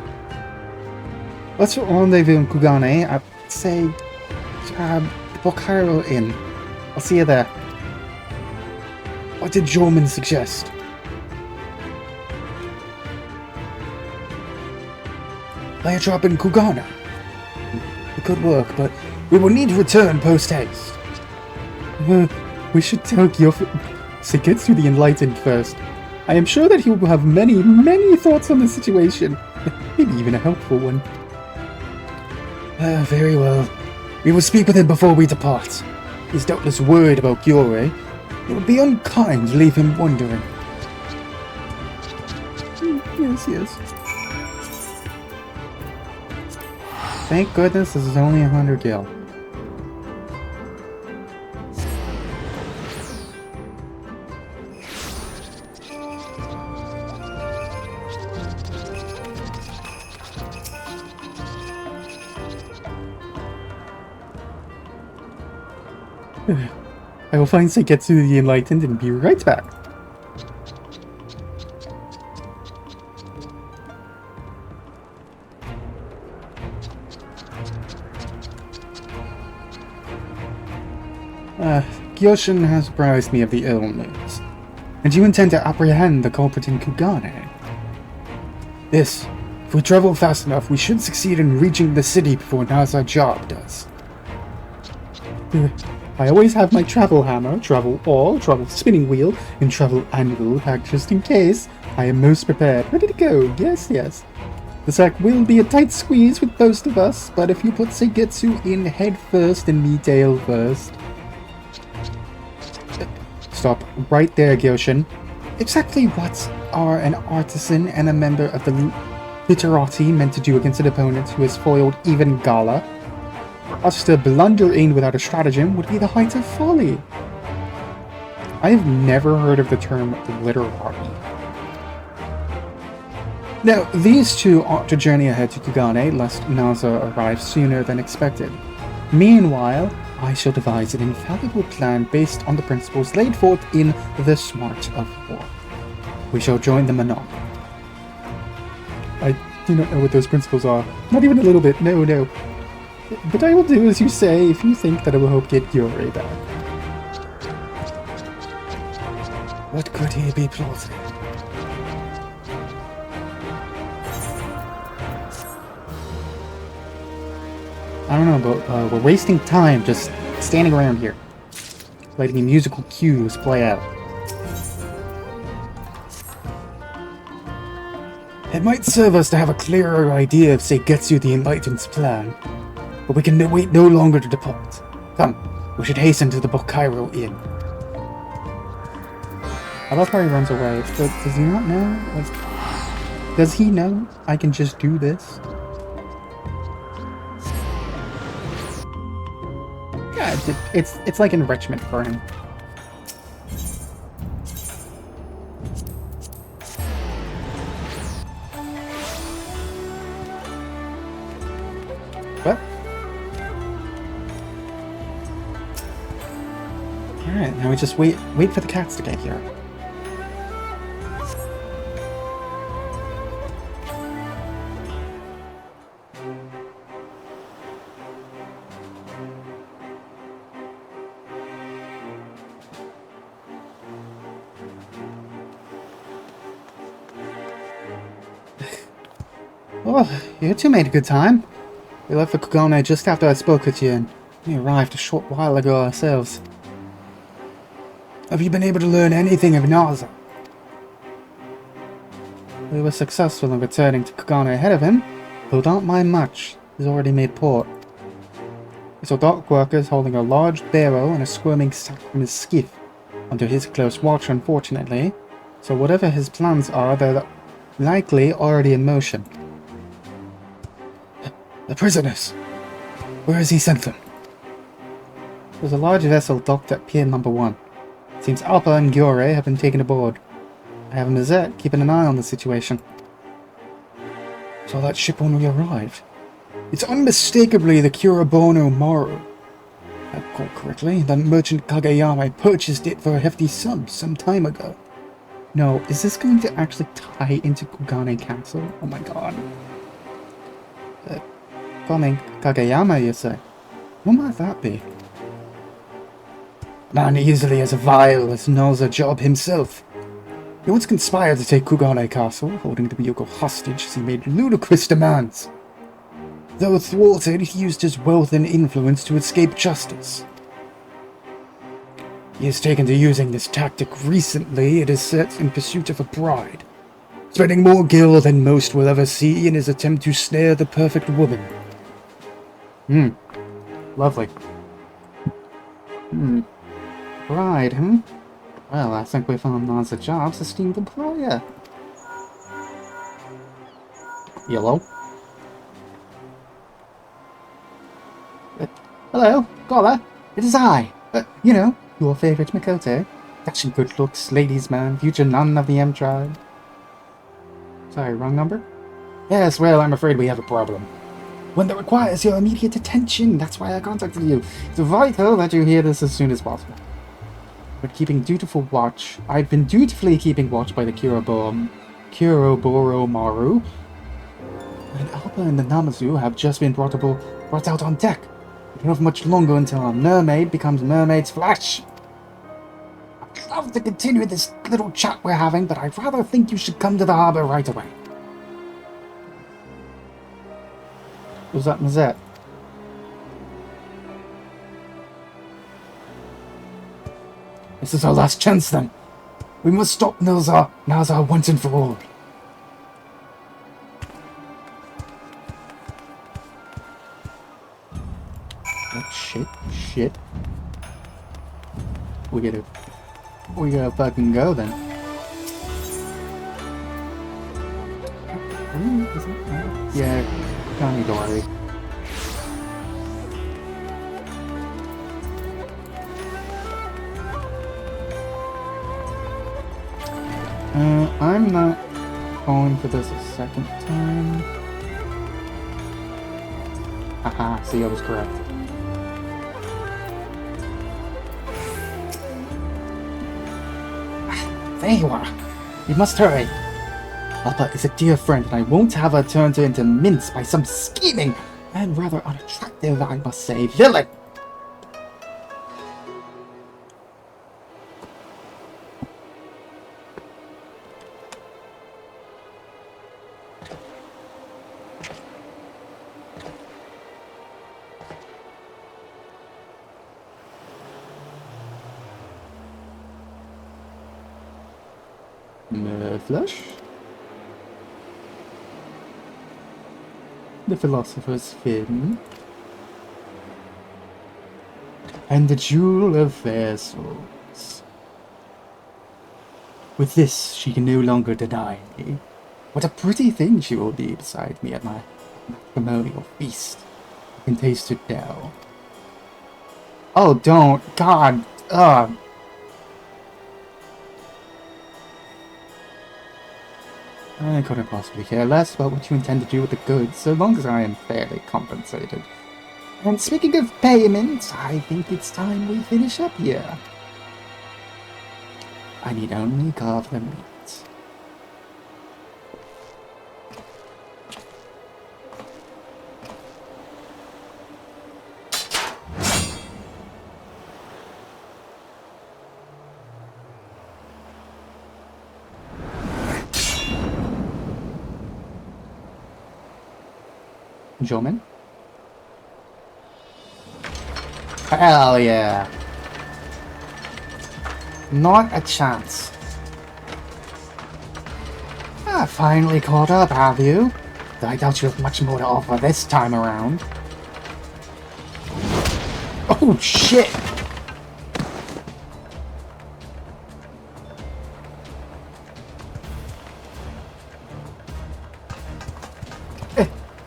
S1: Let's rendezvous in Kugane at, say, the Bokairo Inn. I'll see you there. What did Jorman suggest? Lay a drop in Kugane. It could work, but we will need to return post-haste. We should tell Seketsu the Enlightened first. I am sure that he will have many, many thoughts on the situation. Maybe even a helpful one. Very well. We will speak with him before we depart. He's doubtless worried about Gyore. It would be unkind to leave him wondering. Yes. Thank goodness this is only 100 gil. I will find Seketsu the Enlightened and be right back. Gyoshin has apprised me of the ill news, and you intend to apprehend the culprit in Kugane. Yes, if we travel fast enough, we should succeed in reaching the city before Naza Job does. I always have my travel hammer, travel awl, travel spinning wheel, and travel anvil packed just in case. I am most prepared. Ready to go. Yes. The sack will be a tight squeeze with most of us, but if you put Seketsu in head first and me tail first... Stop right there, Gyoshin. Exactly what are an artisan and a member of the literati meant to do against an opponent who has foiled even Gala? For us to blunder in without a stratagem would be the height of folly. I have never heard of the term literati. Now, these two ought to journey ahead to Kugane, lest Naza arrive sooner than expected. Meanwhile, I shall devise an infallible plan based on the principles laid forth in The Smart of War. We shall join the Manon. I do not know what those principles are. Not even a little bit, no. But I will do as you say if you think that I will help get Yuri back. What could he be plotting? I don't know, but we're wasting time just standing around here, letting the musical cues play out. It might serve us to have a clearer idea of Seketsu the Enlightened's plan, but we can wait no longer to depart. Come, we should hasten to the Bokairo Inn. I love how he runs away, but does he not know? Does he know I can just do this? Yeah, it's like enrichment for him. What? Alright, now we just wait for the cats to get here. Oh, you two made a good time. We left for Kugane just after I spoke with you, and we arrived a short while ago ourselves. Have you been able to learn anything of Naza? We were successful in returning to Kugane ahead of him, though don't mind much. He's already made port. We saw dock workers holding a large barrow and a squirming sack from his skiff, under his close watch unfortunately, so whatever his plans are, they're likely already in motion. The prisoners! Where has he sent them? There's a large vessel docked at Pier Number 1. It seems Alpha and Gyore have been taken aboard. I have Mazette keeping an eye on the situation. Saw that ship when we arrived. It's unmistakably the Kurabono Maru. If I recall correctly, the merchant Kageyama purchased it for a hefty sum some time ago. No, is this going to actually tie into Kugane Castle? Oh my god. Calling Kageyama, you say? What might that be? Man easily as vile as Noza Job himself. He once conspired to take Kugane Castle, holding the Ryoko hostage as he made ludicrous demands. Though thwarted, he used his wealth and influence to escape justice. He has taken to using this tactic recently, it is said, in pursuit of a bride, spending more gil than most will ever see in his attempt to snare the perfect woman. Lovely. Bride, huh? Well, I think we found Noza Job's esteemed employer. Yellow. Hello, caller. It is I. You know, your favorite Mikoto. Dashing good looks, ladies' man, future nun of the M tribe. Sorry, wrong number? Yes, well, I'm afraid we have a problem. One that requires your immediate attention. That's why I contacted you. It's vital that you hear this as soon as possible. But keeping dutiful watch, I've been dutifully keeping watch by the Kuroboro Maru. And Alba and the Namazu have just been brought out on deck. We don't have much longer until our mermaid becomes mermaid's flesh. I'd love to continue this little chat we're having, but I'd rather think you should come to the harbor right away. Was that Mazette? This is our last chance then. We must stop Naza once and for all. Oh, shit. We gotta fucking go then. Yeah, don't need to worry. I'm not going for this a second time. Haha, see, I was correct. There you are. We must hurry. Alba is a dear friend, and I won't have her turned into mince by some scheming and rather unattractive, I must say, villain. Flush? The Philosopher's Fin. And the Jewel of Fair Souls. With this, she can no longer deny me. What a pretty thing she will be beside me at my matrimonial feast. I can taste it now. Oh, don't. God. I couldn't possibly care less about what you intend to do with the goods, so long as I am fairly compensated. And speaking of payment, I think it's time we finish up here. I need only carve the meat. Joman? Hell yeah. Not a chance. Finally caught up, have you? Though I doubt you have much more to offer this time around. Oh shit!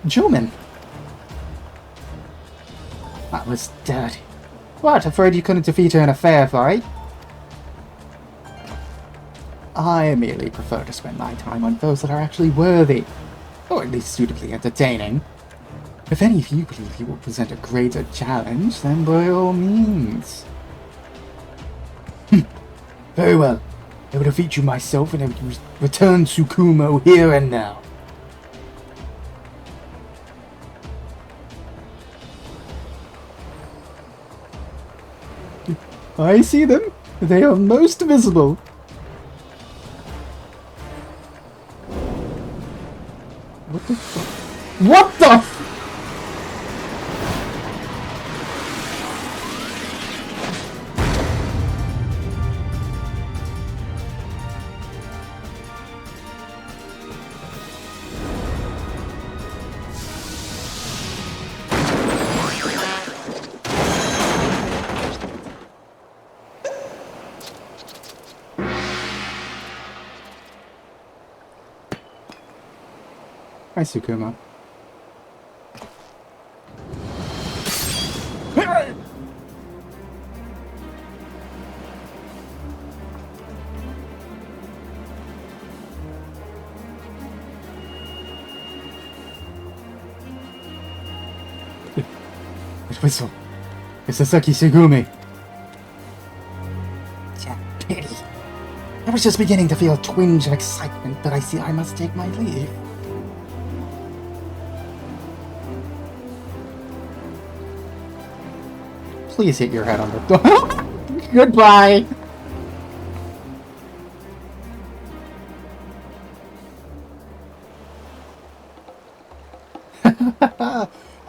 S1: Joman! That was dirty. What, afraid you couldn't defeat her in a fair fight? I merely prefer to spend my time on those that are actually worthy. or at least suitably entertaining. If any of you believe you will present a greater challenge, then by all means. Very well. I will defeat you myself and I will return Tsukumo here and now. I see them. They are most visible. What the fuck? What the f- Hi, Tsukuma. That whistle. It's Sasaki Sugumi. Yeah, pity. I was just beginning to feel a twinge of excitement, but I see I must take my leave. Please hit your head on the door. Goodbye.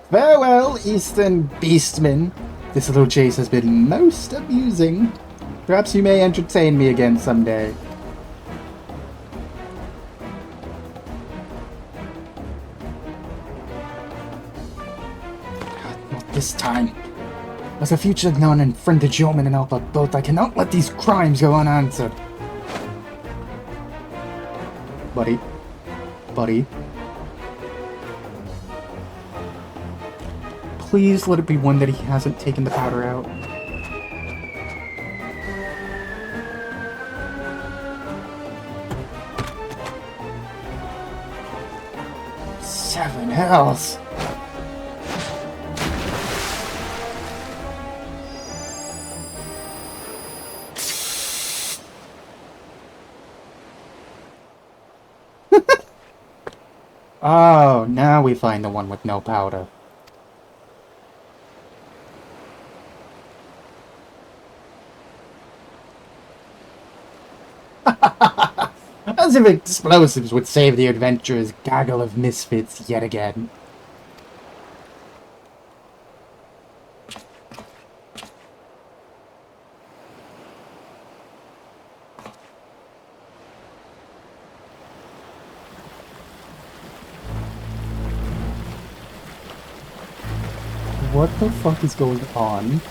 S1: Farewell, Eastern Beastman. This little chase has been most amusing. Perhaps you may entertain me again someday. Not this time. As a future known and friended yeoman and helper both, I cannot let these crimes go unanswered. Buddy. Buddy. Please let it be one that he hasn't taken the powder out. Seven hells! Oh, now we find the one with no powder. As if explosives would save the adventurer's gaggle of misfits yet again. What the fuck is going on?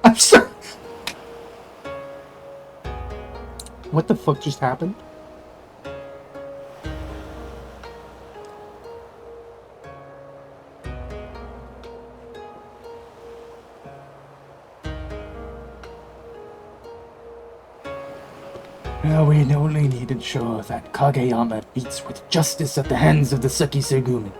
S1: I'm sorry. What the fuck just happened? Now we only need to ensure that Kageyama beats with justice at the hands of the Saki Segumi.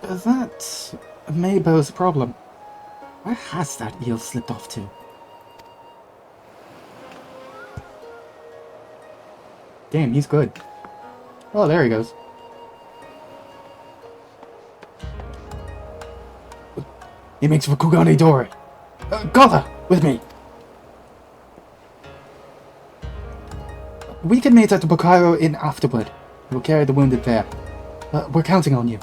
S1: That may pose a problem. Where has that eel slipped off to? Damn, he's good. Oh, there he goes. He makes for Kugane Dore. Gotha, with me. We can meet at the Bokaro Inn afterward. We'll carry the wounded there. We're counting on you.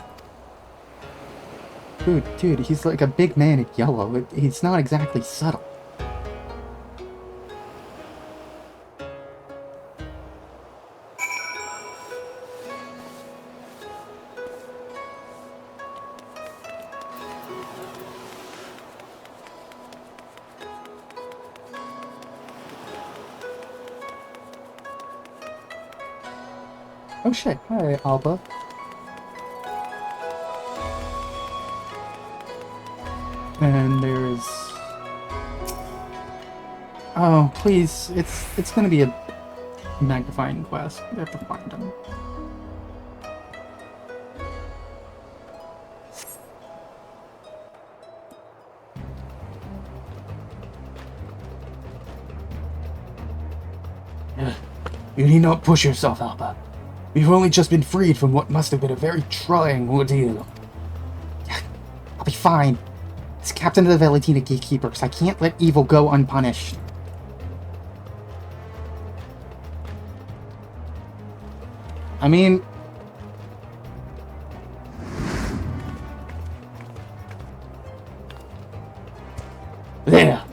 S1: Dude, he's like a big man in yellow. He's not exactly subtle. Oh shit, hi, Alba. And there's... Oh, please, it's gonna be a magnifying quest. We have to find him. You need not push yourself, Alba. We've only just been freed from what must have been a very trying ordeal. I'll be fine. As captain of the Velutina Gatekeepers, I can't let evil go unpunished. I mean... There!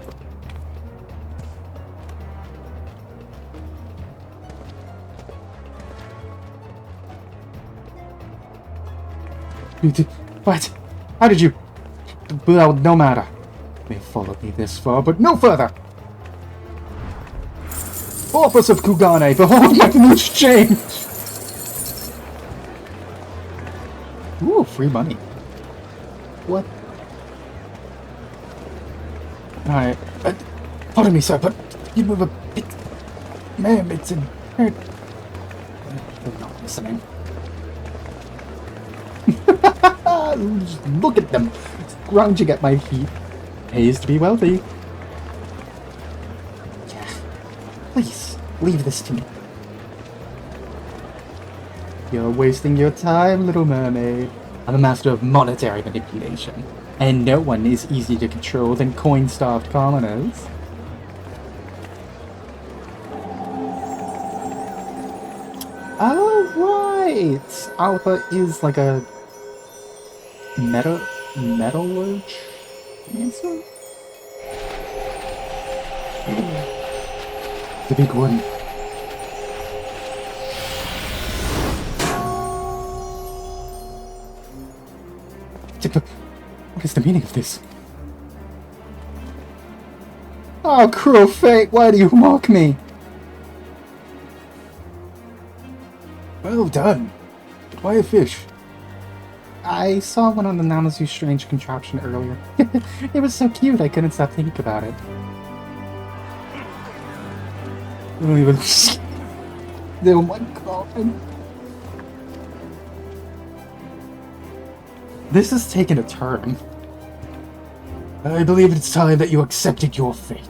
S1: You did... What? How did you... Well, no matter. You may have followed me this far, but no further! Office of Kugane, behold my new change! Ooh, free money. What? Alright. Pardon me, sir, but you move a bit... Ma'am, it's in... They're not listening. Just look at them, scrounging at my feet. Pays to be wealthy. Yeah. Please, leave this to me. You're wasting your time, little mermaid. I'm a master of monetary manipulation, and no one is easier to control than coin-starved commoners. Oh, right! Alpha is like a... Metallurge? Answer? The big one. What is the meaning of this? Oh, cruel fate, why do you mock me? Well done. But why a fish? I saw one on the Namazu strange contraption earlier. It was so cute, I couldn't stop thinking about it. I don't even... Oh my god. This has taken a turn. I believe it's time that you accepted your fate.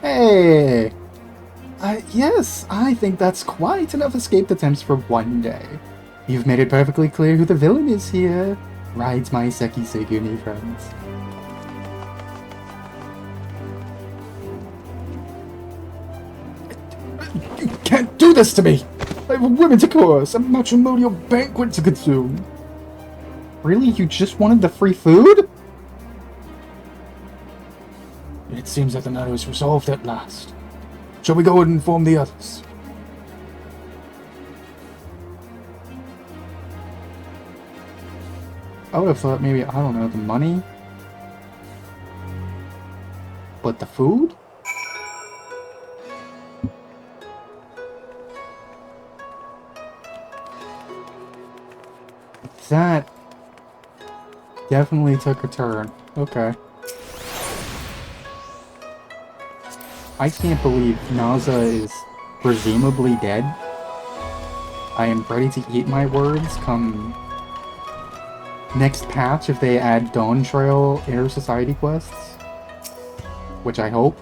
S1: Hey! Yes, I think that's quite enough escape attempts for one day. You've made it perfectly clear who the villain is here. Rides my Seki Segumi, friends. You can't do this to me! I have a women to course, a matrimonial banquet to consume. Really? You just wanted the free food? It seems that the matter is resolved at last. Shall we go and inform the others? I would have thought maybe, I don't know, the money? But the food? That definitely took a turn. Okay. I can't believe Naza is presumably dead. I am ready to eat my words come next patch if they add Dawn Trail Intersocietal quests. Which I hope.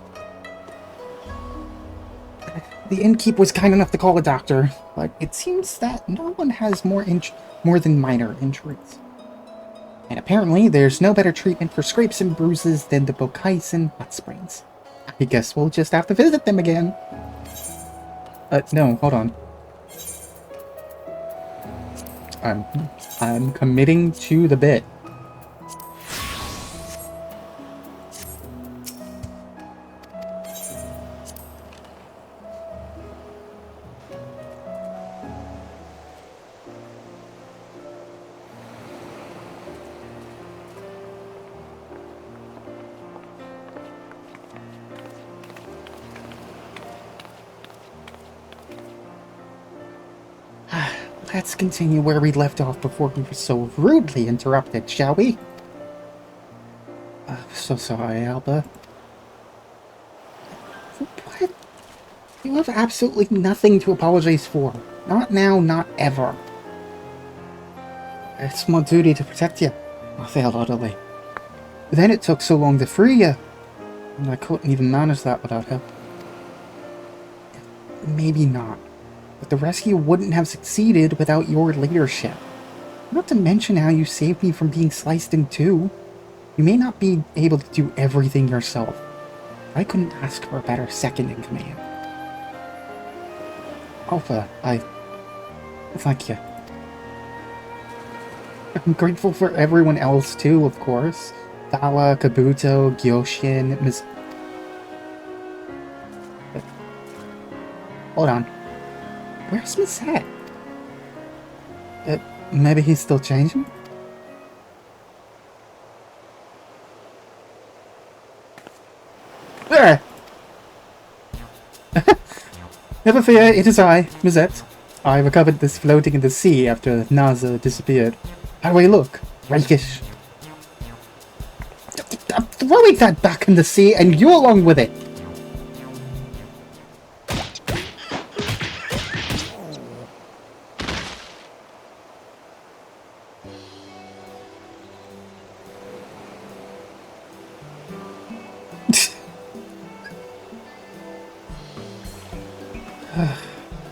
S1: The innkeep was kind enough to call a doctor, but it seems that no one has more than minor injuries. And apparently there's no better treatment for scrapes and bruises than the Bokaisen hot springs. I guess we'll just have to visit them again. No, hold on. I'm committing to the bit. let's continue where we left off before we were so rudely interrupted, shall we? So sorry, Alba. What? You have absolutely nothing to apologize for. Not now, not ever. It's my duty to protect you. I failed utterly. But then it took so long to free you. And I couldn't even manage that without help. Maybe not. But the rescue wouldn't have succeeded without your leadership. Not to mention how you saved me from being sliced in two. You may not be able to do everything yourself. I couldn't ask for a better second in command. Alpha, thank you. I'm grateful for everyone else too, of course. Thala, Kabuto, Gyoshin, Hold on. Where's Misette? Maybe he's still changing? There! Never fear, it is I, Misette. I recovered this floating in the sea after Naza disappeared. How do I look? Rakish. I'm throwing that back in the sea and you along with it!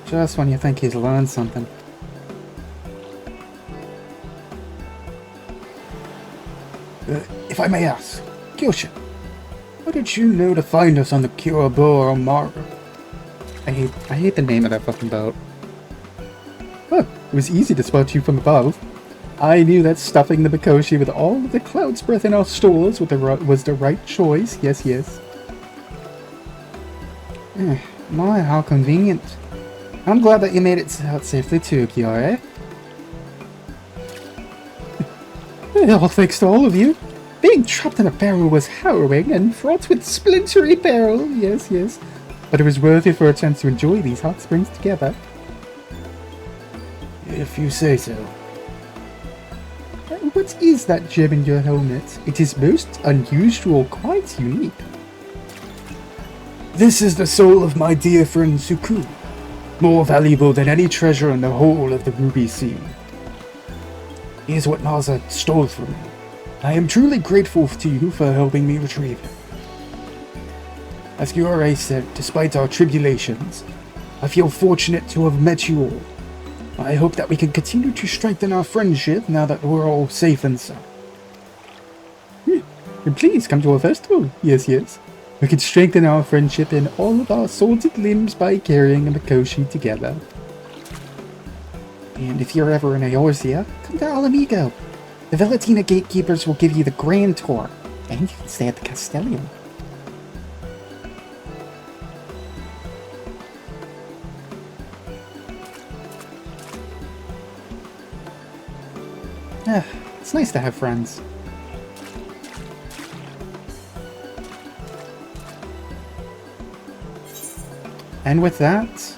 S1: Just when you think he's learned something. If I may ask, Gyoshin, how did you know to find us on the Kyoboro Maru? I hate the name of that fucking boat. Huh, it was easy to spot you from above. I knew that stuffing the Mikoshi with all of the cloud's breath in our stores was the right choice. Yes, yes. My, how convenient. I'm glad that you made it out safely too, Kiara. All thanks to all of you. Being trapped in a barrel was harrowing and fraught with splintery peril. Yes, yes. But it was worth it for a chance to enjoy these hot springs together. If you say so. What is that gem in your helmet? It is most unusual, quite unique. This is the soul of my dear friend Suku. More valuable than any treasure in the whole of the Ruby Sea. Here's what Naza stole from me. I am truly grateful to you for helping me retrieve it. As Kiora said, despite our tribulations, I feel fortunate to have met you all. I hope that we can continue to strengthen our friendship now that we're all safe and sound. Please come to our festival. Yes, yes. We can strengthen our friendship in all of our salted limbs by carrying a Mikoshi together. And if you're ever in Eorzea, come to Alamigo. The Velutina gatekeepers will give you the grand tour, and you can stay at the Castellium. It's nice to have friends. And with that,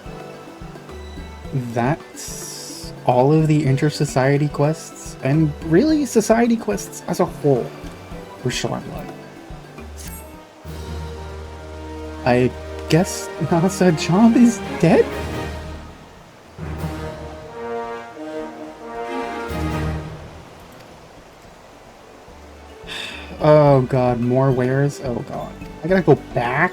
S1: that's all of the inter-society quests, and really society quests as a whole for Stormlight. I guess Nasa Job is dead? Oh god, more wares? Oh god. I gotta go back?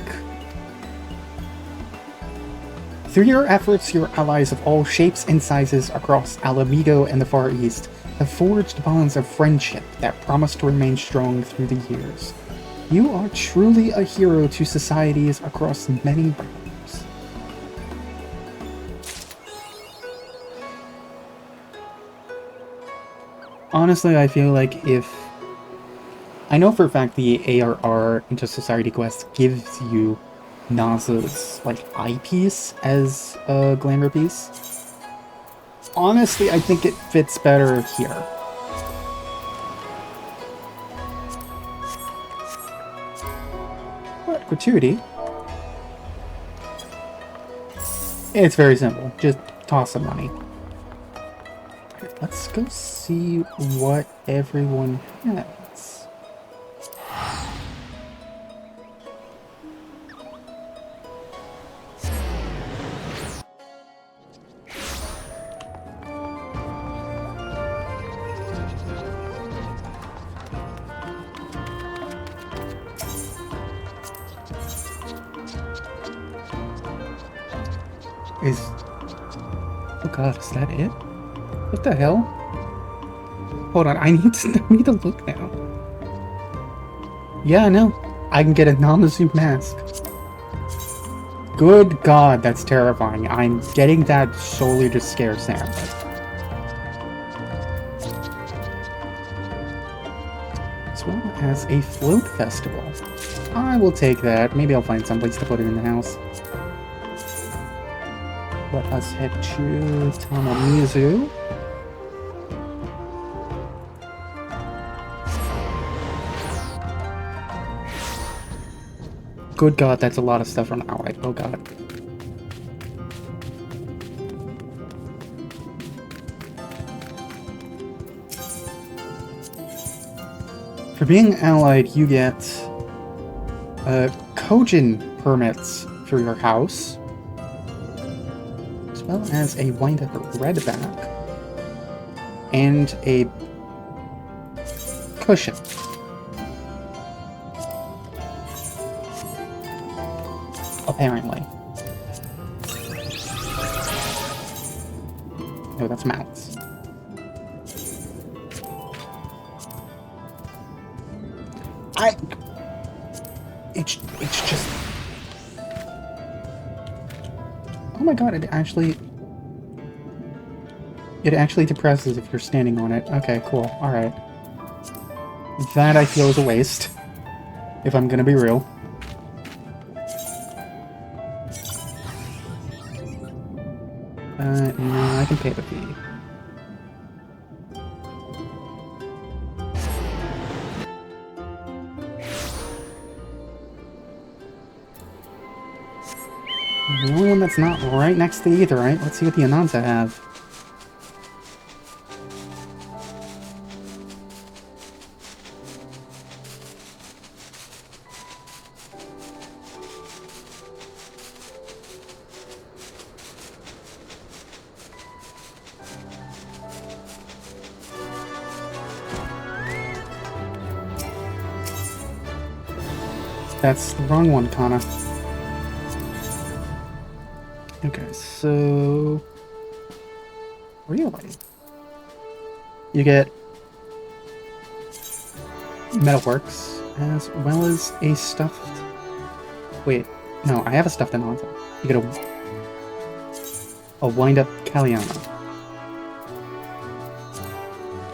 S1: Through your efforts, your allies of all shapes and sizes across Alamigo and the Far East have forged bonds of friendship that promise to remain strong through the years. You are truly a hero to societies across many realms. Honestly, I feel like if... I know for a fact the ARR Inter-Society quest gives you Naza's, like, eyepiece as a glamour piece. Honestly, I think it fits better here. What? Gratuity? It's very simple. Just toss some money. Let's go see what everyone has. Oh god, is that it? What the hell? Hold on, I need to look now. Yeah, no. I can get a Namazu mask. Good god, that's terrifying. I'm getting that solely to scare Sam. As well as a float festival. I will take that. Maybe I'll find someplace to put it in the house. Let us head to Tamamizu. Good god, that's a lot of stuff from Allied. Oh god. For being Allied, you get Kojin permits for your house, as well as a wind-up redback and a cushion. Apparently. No, that's mounts. It's just... Oh my god, it actually depresses if you're standing on it. Okay, cool. Alright. That I feel is a waste, if I'm gonna be real. No, I can pay the fee. The only one that's not right next to the Aetheryte. Let's see what the Anansa have. That's the wrong one, Kana. Okay, so... Really? You get Metalworks, as well as a stuffed... Wait, no, I have a stuffed Anansa. You get a wind-up Kaliana.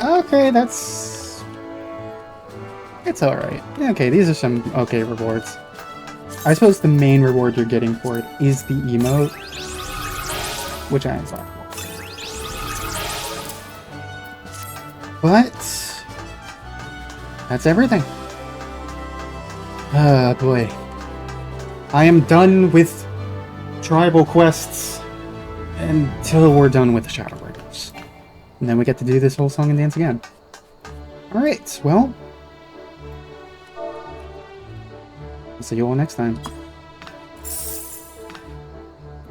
S1: Okay, that's... It's alright. Okay, these are some okay rewards. I suppose the main reward you're getting for it is the emote, which I am sorry for. But that's everything. Ah, boy. I am done with tribal quests until we're done with the Shadow Riders. And then we get to do this whole song and dance again. Alright, well... See you all next time.